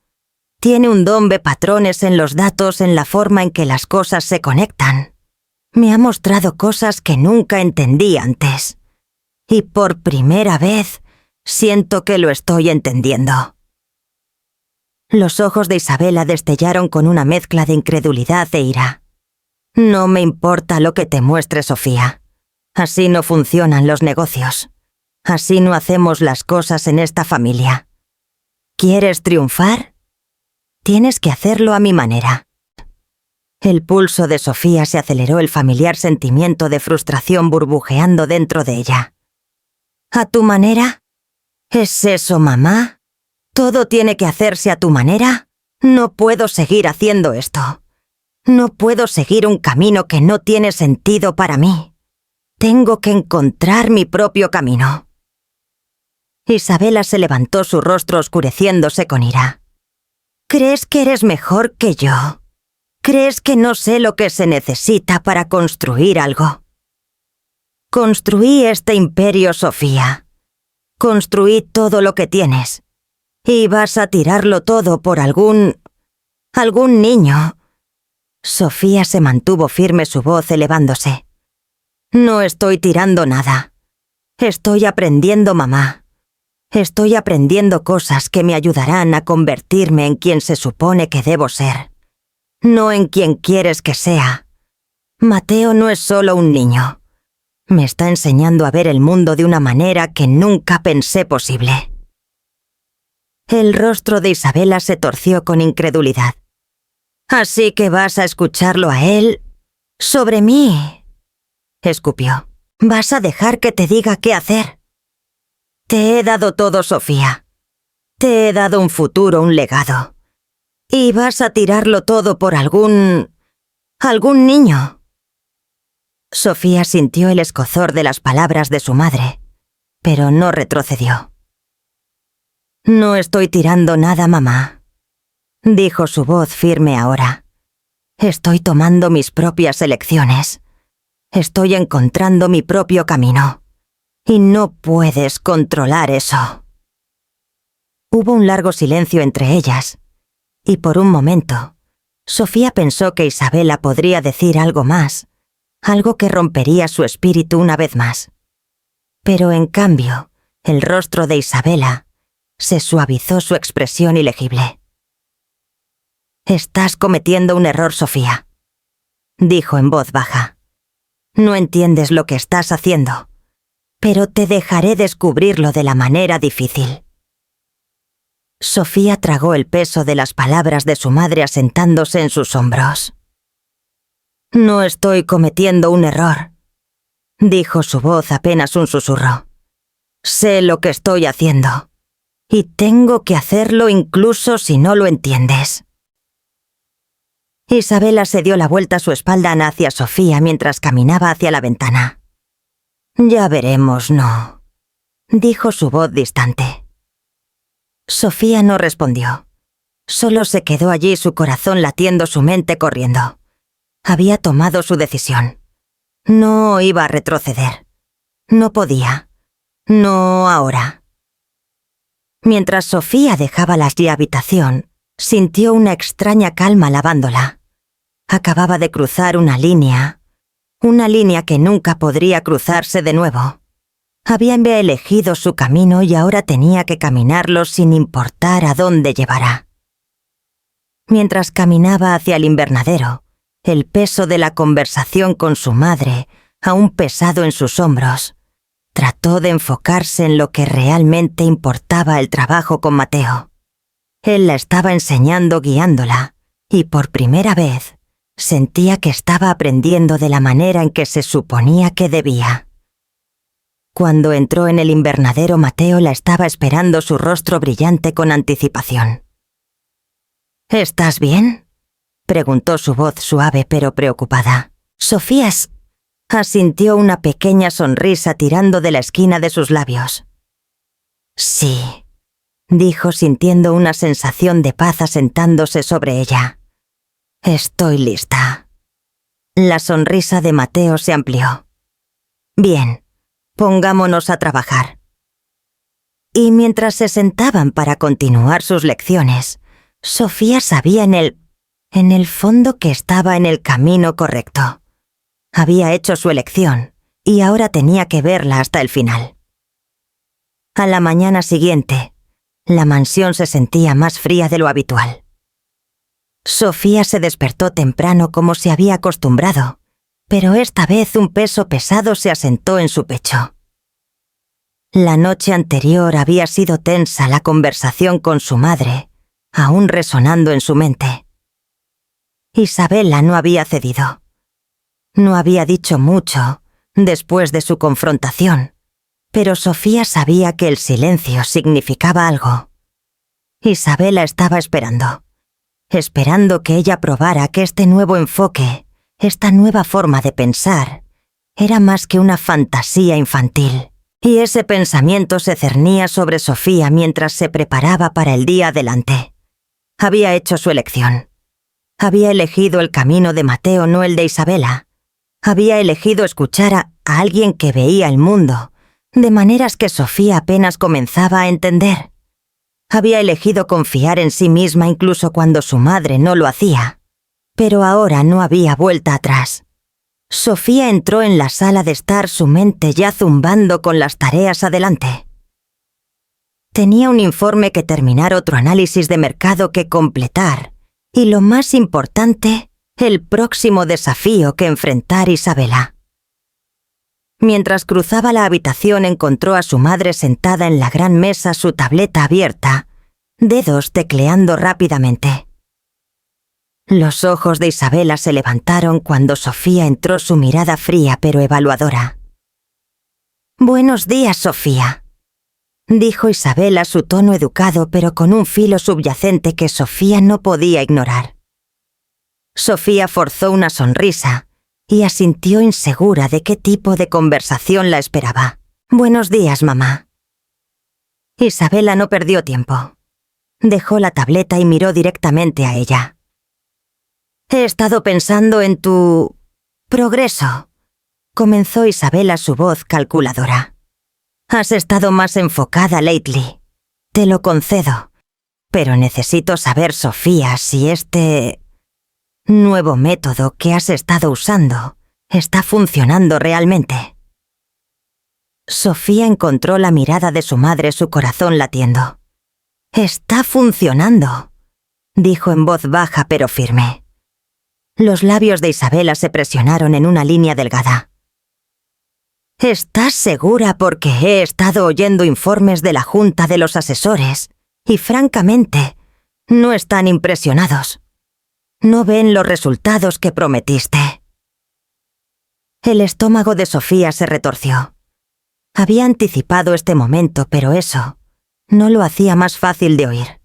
Tiene un don, ve patrones en los datos, en la forma en que las cosas se conectan. Me ha mostrado cosas que nunca entendí antes. Y por primera vez siento que lo estoy entendiendo». Los ojos de Isabela destellaron con una mezcla de incredulidad e ira. «No me importa lo que te muestre, Sofía. Así no funcionan los negocios. Así no hacemos las cosas en esta familia. ¿Quieres triunfar? Tienes que hacerlo a mi manera». El pulso de Sofía se aceleró, el familiar sentimiento de frustración burbujeando dentro de ella. «¿A tu manera? ¿Es eso, mamá? ¿Todo tiene que hacerse a tu manera? No puedo seguir haciendo esto. No puedo seguir un camino que no tiene sentido para mí. Tengo que encontrar mi propio camino». Isabela se levantó, su rostro oscureciéndose con ira. «¿Crees que eres mejor que yo? ¿Crees que no sé lo que se necesita para construir algo? Construí este imperio, Sofía. Construí todo lo que tienes. ¿Y vas a tirarlo todo por algún niño?» Sofía se mantuvo firme, su voz elevándose. «No estoy tirando nada. Estoy aprendiendo, mamá. Estoy aprendiendo cosas que me ayudarán a convertirme en quien se supone que debo ser. No en quien quieres que sea. Mateo no es solo un niño. Me está enseñando a ver el mundo de una manera que nunca pensé posible». El rostro de Isabela se torció con incredulidad. «¿Así que vas a escucharlo a él? ¿Sobre mí?», escupió. «¿Vas a dejar que te diga qué hacer? Te he dado todo, Sofía. Te he dado un futuro, un legado. ¿Y vas a tirarlo todo por algún niño? Sofía sintió el escozor de las palabras de su madre, pero no retrocedió. No estoy tirando nada, mamá, dijo su voz firme ahora. Estoy tomando mis propias elecciones. Estoy encontrando mi propio camino. Y no puedes controlar eso. Hubo un largo silencio entre ellas, y por un momento, Sofía pensó que Isabela podría decir algo más, algo que rompería su espíritu una vez más. Pero en cambio, el rostro de Isabela se suavizó su expresión ilegible. «Estás cometiendo un error, Sofía», dijo en voz baja. «No entiendes lo que estás haciendo, pero te dejaré descubrirlo de la manera difícil». Sofía tragó el peso de las palabras de su madre asentándose en sus hombros. «No estoy cometiendo un error», dijo su voz apenas un susurro. «Sé lo que estoy haciendo, y tengo que hacerlo incluso si no lo entiendes». Isabela se dio la vuelta a su espalda hacia Sofía mientras caminaba hacia la ventana. «Ya veremos, no», dijo su voz distante. Sofía no respondió. Solo se quedó allí, su corazón latiendo, su mente corriendo. Había tomado su decisión. No iba a retroceder. No podía. No ahora. Mientras Sofía dejaba la habitación, sintió una extraña calma lavándola. Acababa de cruzar una línea que nunca podría cruzarse de nuevo. Había elegido su camino y ahora tenía que caminarlo sin importar a dónde llevara. Mientras caminaba hacia el invernadero, el peso de la conversación con su madre, aún pesado en sus hombros, trató de enfocarse en lo que realmente importaba: el trabajo con Mateo. Él la estaba enseñando, guiándola, y por primera vez sentía que estaba aprendiendo de la manera en que se suponía que debía. Cuando entró en el invernadero, Mateo la estaba esperando, su rostro brillante con anticipación. «¿Estás bien?», preguntó su voz suave pero preocupada. Sofía asintió, una pequeña sonrisa tirando de la esquina de sus labios. «Sí», dijo sintiendo una sensación de paz asentándose sobre ella. «Estoy lista». La sonrisa de Mateo se amplió. «Bien, pongámonos a trabajar». Y mientras se sentaban para continuar sus lecciones, Sofía sabía en el fondo que estaba en el camino correcto. Había hecho su elección y ahora tenía que verla hasta el final. A la mañana siguiente, la mansión se sentía más fría de lo habitual. Sofía se despertó temprano como se había acostumbrado, pero esta vez un peso pesado se asentó en su pecho. La noche anterior había sido tensa, la conversación con su madre, aún resonando en su mente. Isabela no había cedido. No había dicho mucho después de su confrontación, pero Sofía sabía que el silencio significaba algo. Isabela estaba esperando que ella probara que este nuevo enfoque, esta nueva forma de pensar, era más que una fantasía infantil. Y ese pensamiento se cernía sobre Sofía mientras se preparaba para el día adelante. Había hecho su elección. Había elegido el camino de Mateo, no el de Isabela. Había elegido escuchar a alguien que veía el mundo de maneras que Sofía apenas comenzaba a entender. Había elegido confiar en sí misma incluso cuando su madre no lo hacía. Pero ahora no había vuelta atrás. Sofía entró en la sala de estar, su mente ya zumbando con las tareas adelante. Tenía un informe que terminar, otro análisis de mercado que completar, y lo más importante, el próximo desafío que enfrentar Isabela. Mientras cruzaba la habitación, encontró a su madre sentada en la gran mesa, su tableta abierta, dedos tecleando rápidamente. Los ojos de Isabela se levantaron cuando Sofía entró, su mirada fría pero evaluadora. «Buenos días, Sofía», dijo Isabel a su tono educado pero con un filo subyacente que Sofía no podía ignorar. Sofía forzó una sonrisa y asintió insegura de qué tipo de conversación la esperaba. «Buenos días, mamá». Isabela no perdió tiempo. Dejó la tableta y miró directamente a ella. «He estado pensando en tu progreso», comenzó Isabela su voz calculadora. «Has estado más enfocada lately. Te lo concedo. Pero necesito saber, Sofía, si este nuevo método que has estado usando está funcionando realmente». Sofía encontró la mirada de su madre, su corazón latiendo. «Está funcionando», dijo en voz baja pero firme. Los labios de Isabela se presionaron en una línea delgada. «¿Estás segura? Porque he estado oyendo informes de la Junta de los Asesores y, francamente, no están impresionados. No ven los resultados que prometiste». El estómago de Sofía se retorció. Había anticipado este momento, pero eso no lo hacía más fácil de oír.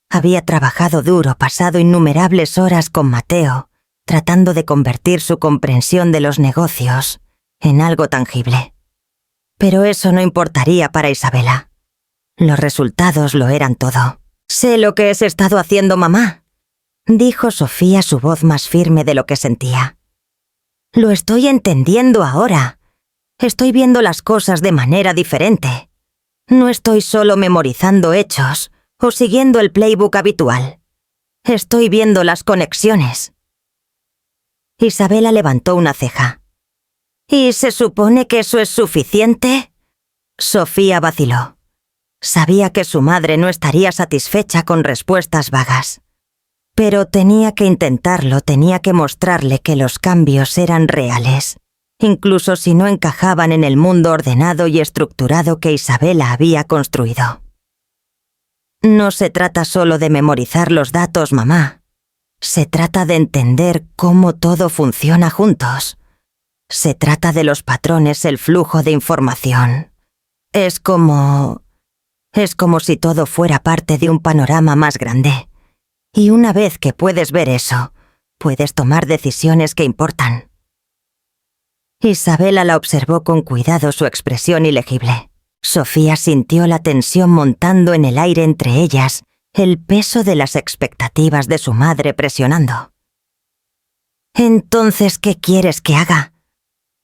Había trabajado duro, pasado innumerables horas con Mateo, tratando de convertir su comprensión de los negocios en algo tangible. Pero eso no importaría para Isabela. Los resultados lo eran todo. «Sé lo que has estado haciendo, mamá», dijo Sofía, su voz más firme de lo que sentía. «Lo estoy entendiendo ahora. Estoy viendo las cosas de manera diferente. No estoy solo memorizando hechos o siguiendo el playbook habitual. Estoy viendo las conexiones». Isabela levantó una ceja. «¿Y se supone que eso es suficiente?». Sofía vaciló. Sabía que su madre no estaría satisfecha con respuestas vagas. Pero tenía que intentarlo, tenía que mostrarle que los cambios eran reales, incluso si no encajaban en el mundo ordenado y estructurado que Isabela había construido. «No se trata solo de memorizar los datos, mamá. Se trata de entender cómo todo funciona juntos. Se trata de los patrones, el flujo de información. Es como si todo fuera parte de un panorama más grande. Y una vez que puedes ver eso, puedes tomar decisiones que importan». Isabela la observó con cuidado, su expresión ilegible. Sofía sintió la tensión montando en el aire entre ellas, el peso de las expectativas de su madre presionando. «¿Entonces qué quieres que haga?»,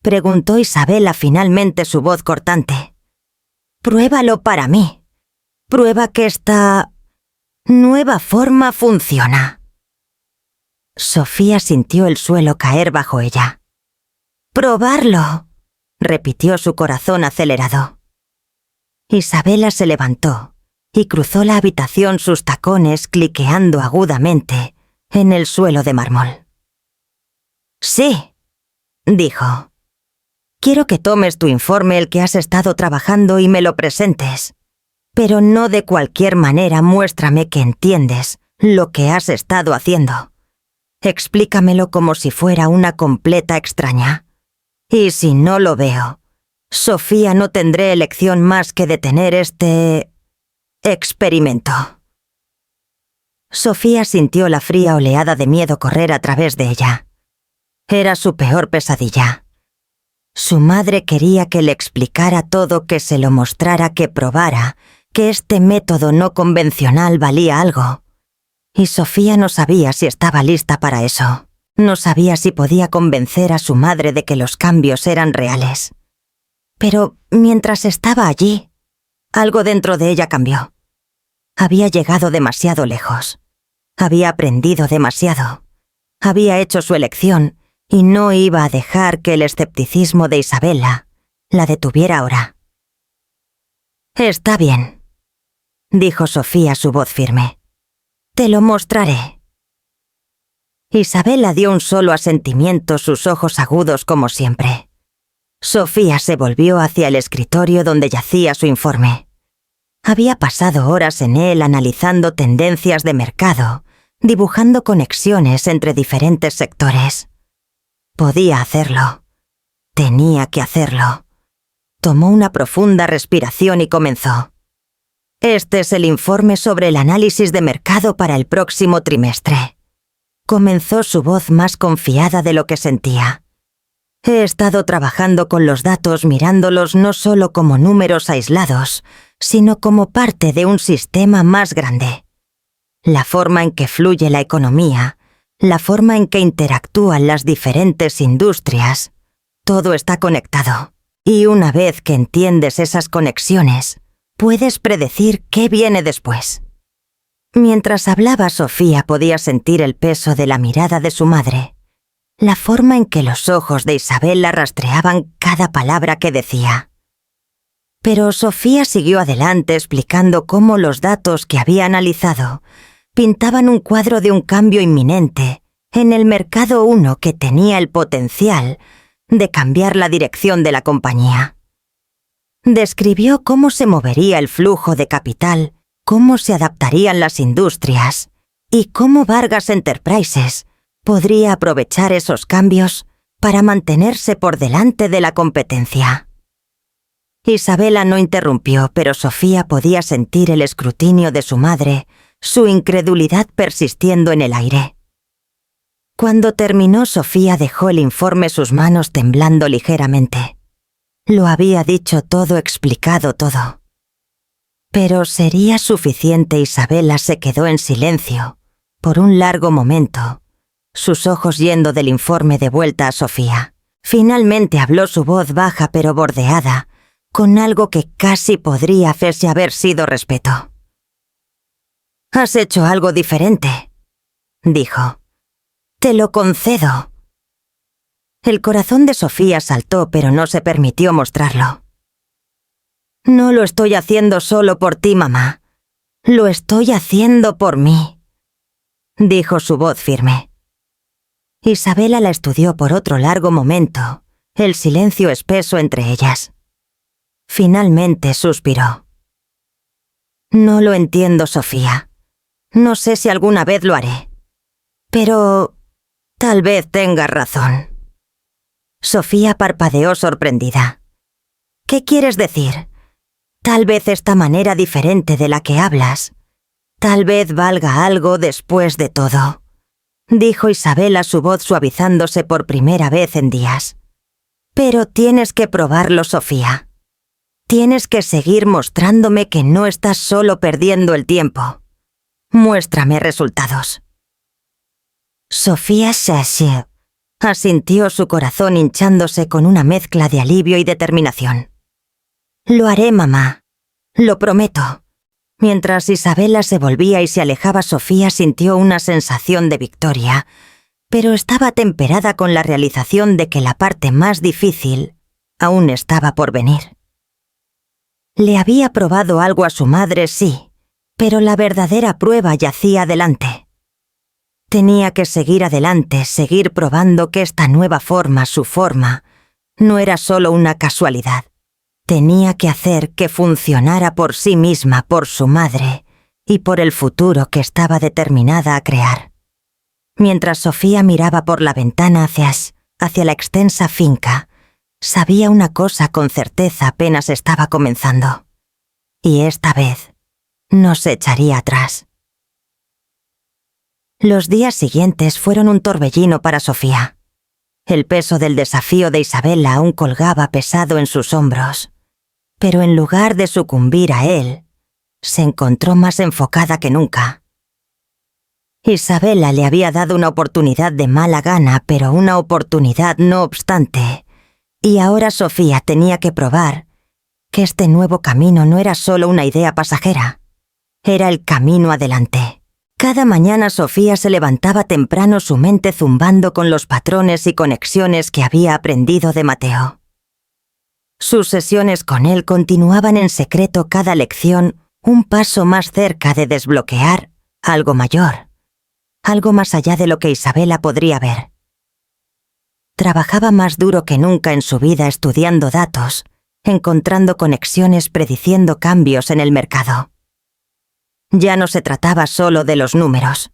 preguntó Isabela, finalmente, su voz cortante. «Pruébalo para mí. Prueba que esta nueva forma funciona». Sofía sintió el suelo caer bajo ella. «Probarlo», repitió, su corazón acelerado. Isabela se levantó y cruzó la habitación, sus tacones cliqueando agudamente en el suelo de mármol. «Sí», dijo. «Quiero que tomes tu informe, el que has estado trabajando, y me lo presentes. Pero no de cualquier manera. Muéstrame que entiendes lo que has estado haciendo. Explícamelo como si fuera una completa extraña. Y si no lo veo, Sofía, no tendré elección más que detener este experimento». Sofía sintió la fría oleada de miedo correr a través de ella. Era su peor pesadilla. Su madre quería que le explicara todo, que se lo mostrara, que probara que este método no convencional valía algo. Y Sofía no sabía si estaba lista para eso. No sabía si podía convencer a su madre de que los cambios eran reales. Pero mientras estaba allí, algo dentro de ella cambió. Había llegado demasiado lejos. Había aprendido demasiado. Había hecho su elección y no iba a dejar que el escepticismo de Isabela la detuviera ahora. «Está bien», dijo Sofía, su voz firme. «Te lo mostraré». Isabela dio un solo asentimiento, sus ojos agudos como siempre. Sofía se volvió hacia el escritorio donde yacía su informe. Había pasado horas en él analizando tendencias de mercado, dibujando conexiones entre diferentes sectores. Podía hacerlo. Tenía que hacerlo. tomó una profunda respiración y comenzó. Este es el informe sobre el análisis de mercado para el próximo trimestre. Comenzó su voz más confiada de lo que sentía. He estado trabajando con los datos mirándolos no solo como números aislados, sino como parte de un sistema más grande. La forma en que fluye la economía, la forma en que interactúan las diferentes industrias, todo está conectado. Y una vez que entiendes esas conexiones, puedes predecir qué viene después. Mientras hablaba, Sofía podía sentir el peso de la mirada de su madre, la forma en que los ojos de Isabela rastreaban cada palabra que decía. Pero Sofía siguió adelante explicando cómo los datos que había analizado pintaban un cuadro de un cambio inminente en el mercado 1 que tenía el potencial de cambiar la dirección de la compañía. Describió cómo se movería el flujo de capital, cómo se adaptarían las industrias y cómo Vargas Enterprises podría aprovechar esos cambios para mantenerse por delante de la competencia. Isabela no interrumpió, pero Sofía podía sentir el escrutinio de su madre, su incredulidad persistiendo en el aire. Cuando terminó, Sofía dejó el informe, sus manos temblando ligeramente. Lo había dicho todo, explicado todo. Pero ¿sería suficiente? Isabela se quedó en silencio, por un largo momento, sus ojos yendo del informe de vuelta a Sofía. Finalmente habló, su voz baja pero bordeada, con algo que casi podría haber sido respeto. «Has hecho algo diferente», dijo. «Te lo concedo». El corazón de Sofía saltó, pero no se permitió mostrarlo. «No lo estoy haciendo solo por ti, mamá. Lo estoy haciendo por mí», dijo su voz firme. Isabela la estudió por otro largo momento, el silencio espeso entre ellas. Finalmente suspiró. «No lo entiendo, Sofía. No sé si alguna vez lo haré. Pero tal vez tengas razón». Sofía parpadeó sorprendida. «¿Qué quieres decir? Tal vez esta manera diferente de la que hablas, tal vez valga algo después de todo», dijo Isabela, su voz suavizándose por primera vez en días. «Pero tienes que probarlo, Sofía. Tienes que seguir mostrándome que no estás solo perdiendo el tiempo. Muéstrame resultados». Sofía Saché asintió, su corazón hinchándose con una mezcla de alivio y determinación. «Lo haré, mamá. Lo prometo». Mientras Isabela se volvía y se alejaba, Sofía sintió una sensación de victoria, pero estaba temperada con la realización de que la parte más difícil aún estaba por venir. Le había probado algo a su madre, sí, pero la verdadera prueba yacía delante. Tenía que seguir adelante, seguir probando que esta nueva forma, su forma, no era solo una casualidad. Tenía que hacer que funcionara por sí misma, por su madre y por el futuro que estaba determinada a crear. Mientras Sofía miraba por la ventana hacia la extensa finca, sabía una cosa con certeza: apenas estaba comenzando. Y esta vez no se echaría atrás. Los días siguientes fueron un torbellino para Sofía. El peso del desafío de Isabela aún colgaba pesado en sus hombros, pero en lugar de sucumbir a él, se encontró más enfocada que nunca. Isabela le había dado una oportunidad de mala gana, pero una oportunidad no obstante, y ahora Sofía tenía que probar que este nuevo camino no era solo una idea pasajera, era el camino adelante. Cada mañana Sofía se levantaba temprano, su mente zumbando con los patrones y conexiones que había aprendido de Mateo. Sus sesiones con él continuaban en secreto, cada lección un paso más cerca de desbloquear algo mayor, algo más allá de lo que Isabela podría ver. Trabajaba más duro que nunca en su vida, estudiando datos, encontrando conexiones, prediciendo cambios en el mercado. Ya no se trataba solo de los números.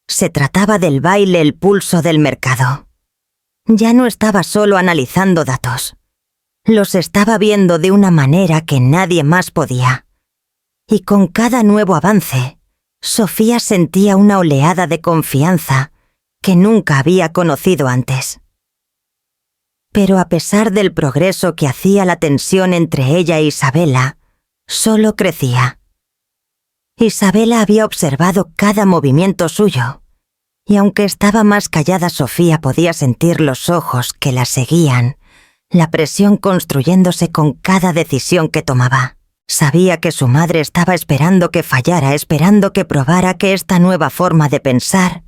Se trataba del baile, el pulso del mercado. Ya no estaba solo analizando datos. Los estaba viendo de una manera que nadie más podía. Y con cada nuevo avance, Sofía sentía una oleada de confianza que nunca había conocido antes. Pero a pesar del progreso que hacía, la tensión entre ella e Isabela solo crecía. Isabela había observado cada movimiento suyo, y aunque estaba más callada, Sofía podía sentir los ojos que la seguían, la presión construyéndose con cada decisión que tomaba. Sabía que su madre estaba esperando que fallara, esperando que probara que esta nueva forma de pensar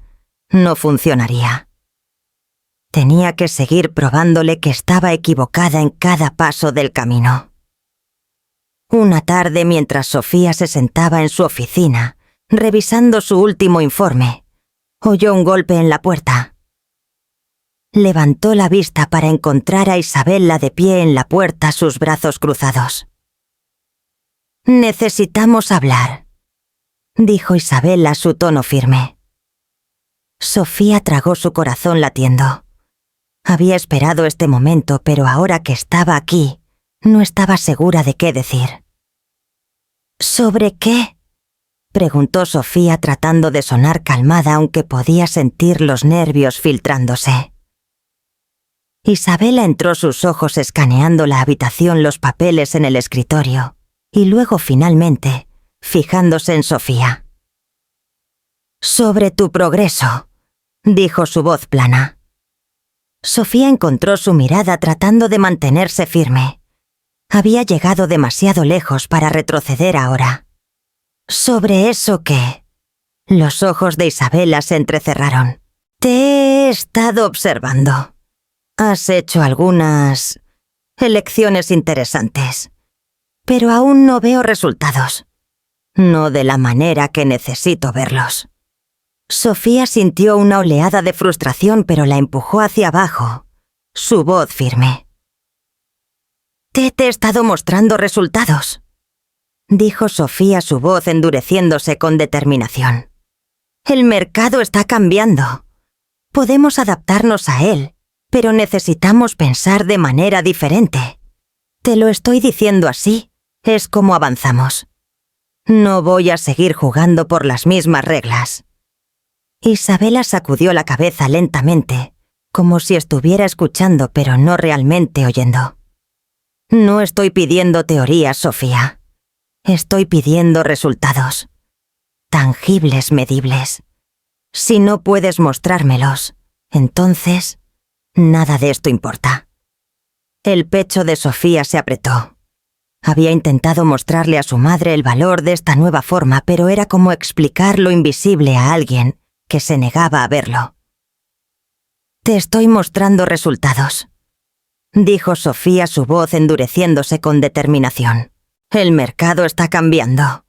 no funcionaría. Tenía que seguir probándole que estaba equivocada en cada paso del camino. Una tarde, mientras Sofía se sentaba en su oficina, revisando su último informe, oyó un golpe en la puerta. Levantó la vista para encontrar a Isabela de pie en la puerta, sus brazos cruzados. «Necesitamos hablar», dijo Isabela, su tono firme. Sofía tragó, su corazón latiendo. Había esperado este momento, pero ahora que estaba aquí, no estaba segura de qué decir. «¿Sobre qué?», preguntó Sofía, tratando de sonar calmada, aunque podía sentir los nervios filtrándose. Isabela entró, sus ojos escaneando la habitación, los papeles en el escritorio, y luego finalmente, fijándose en Sofía. «Sobre tu progreso», dijo su voz plana. Sofía encontró su mirada tratando de mantenerse firme. Había llegado demasiado lejos para retroceder ahora. «¿Sobre eso qué?». Los ojos de Isabela se entrecerraron. «Te he estado observando. Has hecho algunas elecciones interesantes, pero aún no veo resultados. No de la manera que necesito verlos». Sofía sintió una oleada de frustración, pero la empujó hacia abajo, su voz firme. «Te he estado mostrando resultados», dijo Sofía, su voz endureciéndose con determinación. «El mercado está cambiando. Podemos adaptarnos a él, pero necesitamos pensar de manera diferente. Te lo estoy diciendo así, es como avanzamos. No voy a seguir jugando por las mismas reglas». Isabela sacudió la cabeza lentamente, como si estuviera escuchando pero no realmente oyendo. «No estoy pidiendo teorías, Sofía. Estoy pidiendo resultados. Tangibles, medibles. Si no puedes mostrármelos, entonces nada de esto importa». El pecho de Sofía se apretó. Había intentado mostrarle a su madre el valor de esta nueva forma, pero era como explicar lo invisible a alguien que se negaba a verlo. «Te estoy mostrando resultados», dijo Sofía, su voz endureciéndose con determinación. «El mercado está cambiando.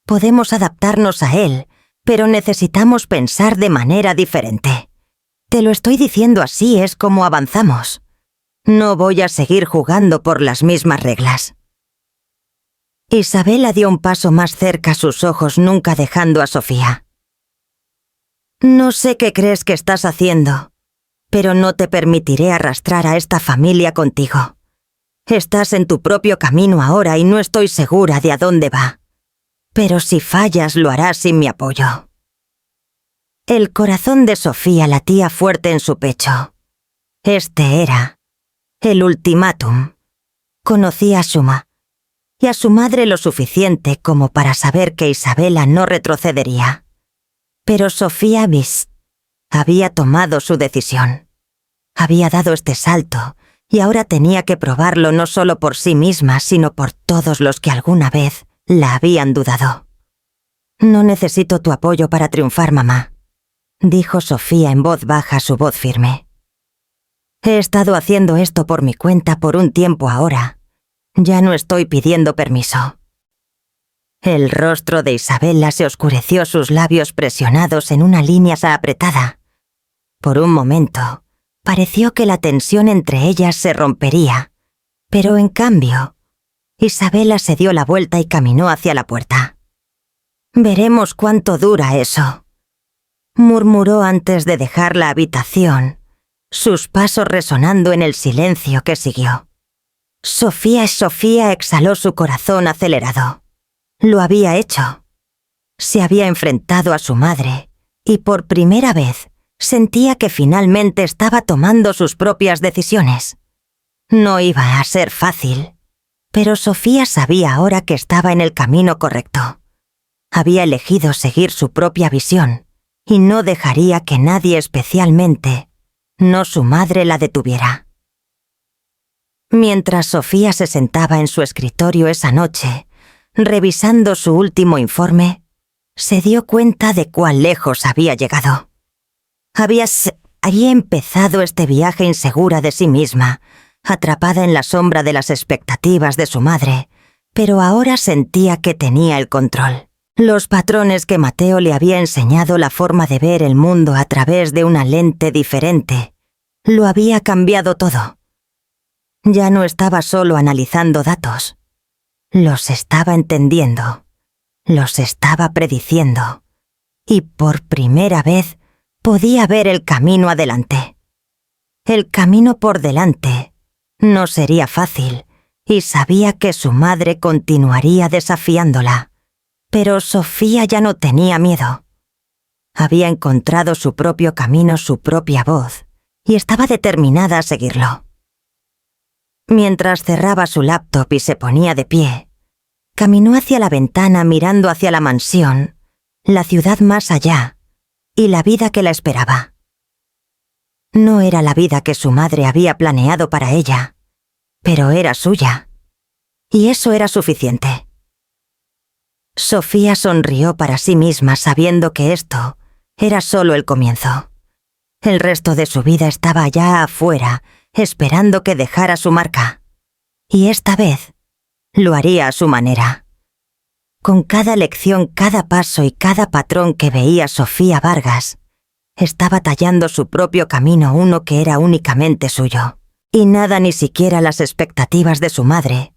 Podemos adaptarnos a él, pero necesitamos pensar de manera diferente. Te lo estoy diciendo así, es como avanzamos. No voy a seguir jugando por las mismas reglas». Isabela dio un paso más cerca, sus ojos nunca dejando a Sofía. «No sé qué crees que estás haciendo, pero no te permitiré arrastrar a esta familia contigo. Estás en tu propio camino ahora y no estoy segura de a dónde va. Pero si fallas, lo harás sin mi apoyo». El corazón de Sofía latía fuerte en su pecho. Este era el ultimátum. Conocía a Shuma y a su madre lo suficiente como para saber que Isabela no retrocedería. Pero Sofía Biss había tomado su decisión. Había dado este salto y ahora tenía que probarlo no solo por sí misma, sino por todos los que alguna vez la habían dudado. «No necesito tu apoyo para triunfar, mamá», dijo Sofía en voz baja, su voz firme. «He estado haciendo esto por mi cuenta por un tiempo ahora. Ya no estoy pidiendo permiso». El rostro de Isabela se oscureció, sus labios presionados en una línea apretada. Por un momento, pareció que la tensión entre ellas se rompería, pero en cambio, Isabela se dio la vuelta y caminó hacia la puerta. «Veremos cuánto dura eso», murmuró antes de dejar la habitación, sus pasos resonando en el silencio que siguió. Sofía exhaló su corazón acelerado. Lo había hecho. Se había enfrentado a su madre y por primera vez sentía que finalmente estaba tomando sus propias decisiones. No iba a ser fácil, pero Sofía sabía ahora que estaba en el camino correcto. Había elegido seguir su propia visión y no dejaría que nadie, especialmente, no su madre, la detuviera. Mientras Sofía se sentaba en su escritorio esa noche, revisando su último informe, se dio cuenta de cuán lejos había llegado. Había empezado este viaje insegura de sí misma, atrapada en la sombra de las expectativas de su madre, pero ahora sentía que tenía el control. Los patrones que Mateo le había enseñado, la forma de ver el mundo a través de una lente diferente, lo había cambiado todo. Ya no estaba solo analizando datos. Los estaba entendiendo. Los estaba prediciendo. Y por primera vez podía ver el camino adelante. El camino por delante no sería fácil, y sabía que su madre continuaría desafiándola. Pero Sofía ya no tenía miedo. Había encontrado su propio camino, su propia voz, y estaba determinada a seguirlo. Mientras cerraba su laptop y se ponía de pie, caminó hacia la ventana mirando hacia la mansión, la ciudad más allá, y la vida que la esperaba. No era la vida que su madre había planeado para ella, pero era suya, y eso era suficiente. Sofía sonrió para sí misma sabiendo que esto era solo el comienzo. El resto de su vida estaba allá afuera, esperando que dejara su marca. Y esta vez lo haría a su manera. Con cada lección, cada paso y cada patrón que veía Sofía Vargas, estaba tallando su propio camino, uno que era únicamente suyo. Y nada, ni siquiera las expectativas de su madre,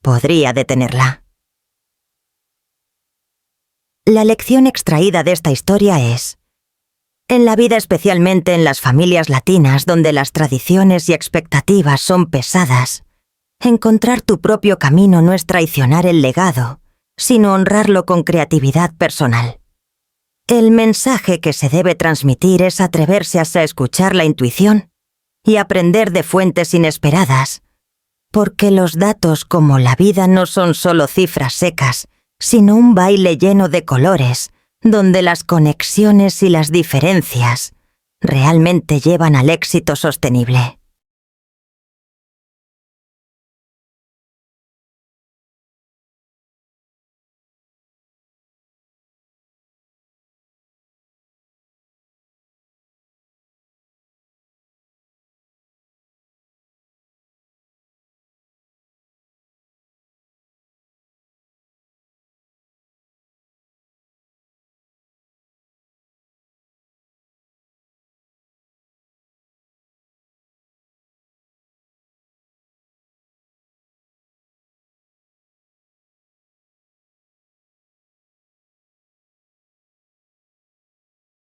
podría detenerla. La lección extraída de esta historia es: en la vida, especialmente en las familias latinas donde las tradiciones y expectativas son pesadas, encontrar tu propio camino no es traicionar el legado, sino honrarlo con creatividad personal. El mensaje que se debe transmitir es atreverse a escuchar la intuición y aprender de fuentes inesperadas, porque los datos, como la vida, no son solo cifras secas, sino un baile lleno de colores, donde las conexiones y las diferencias realmente llevan al éxito sostenible.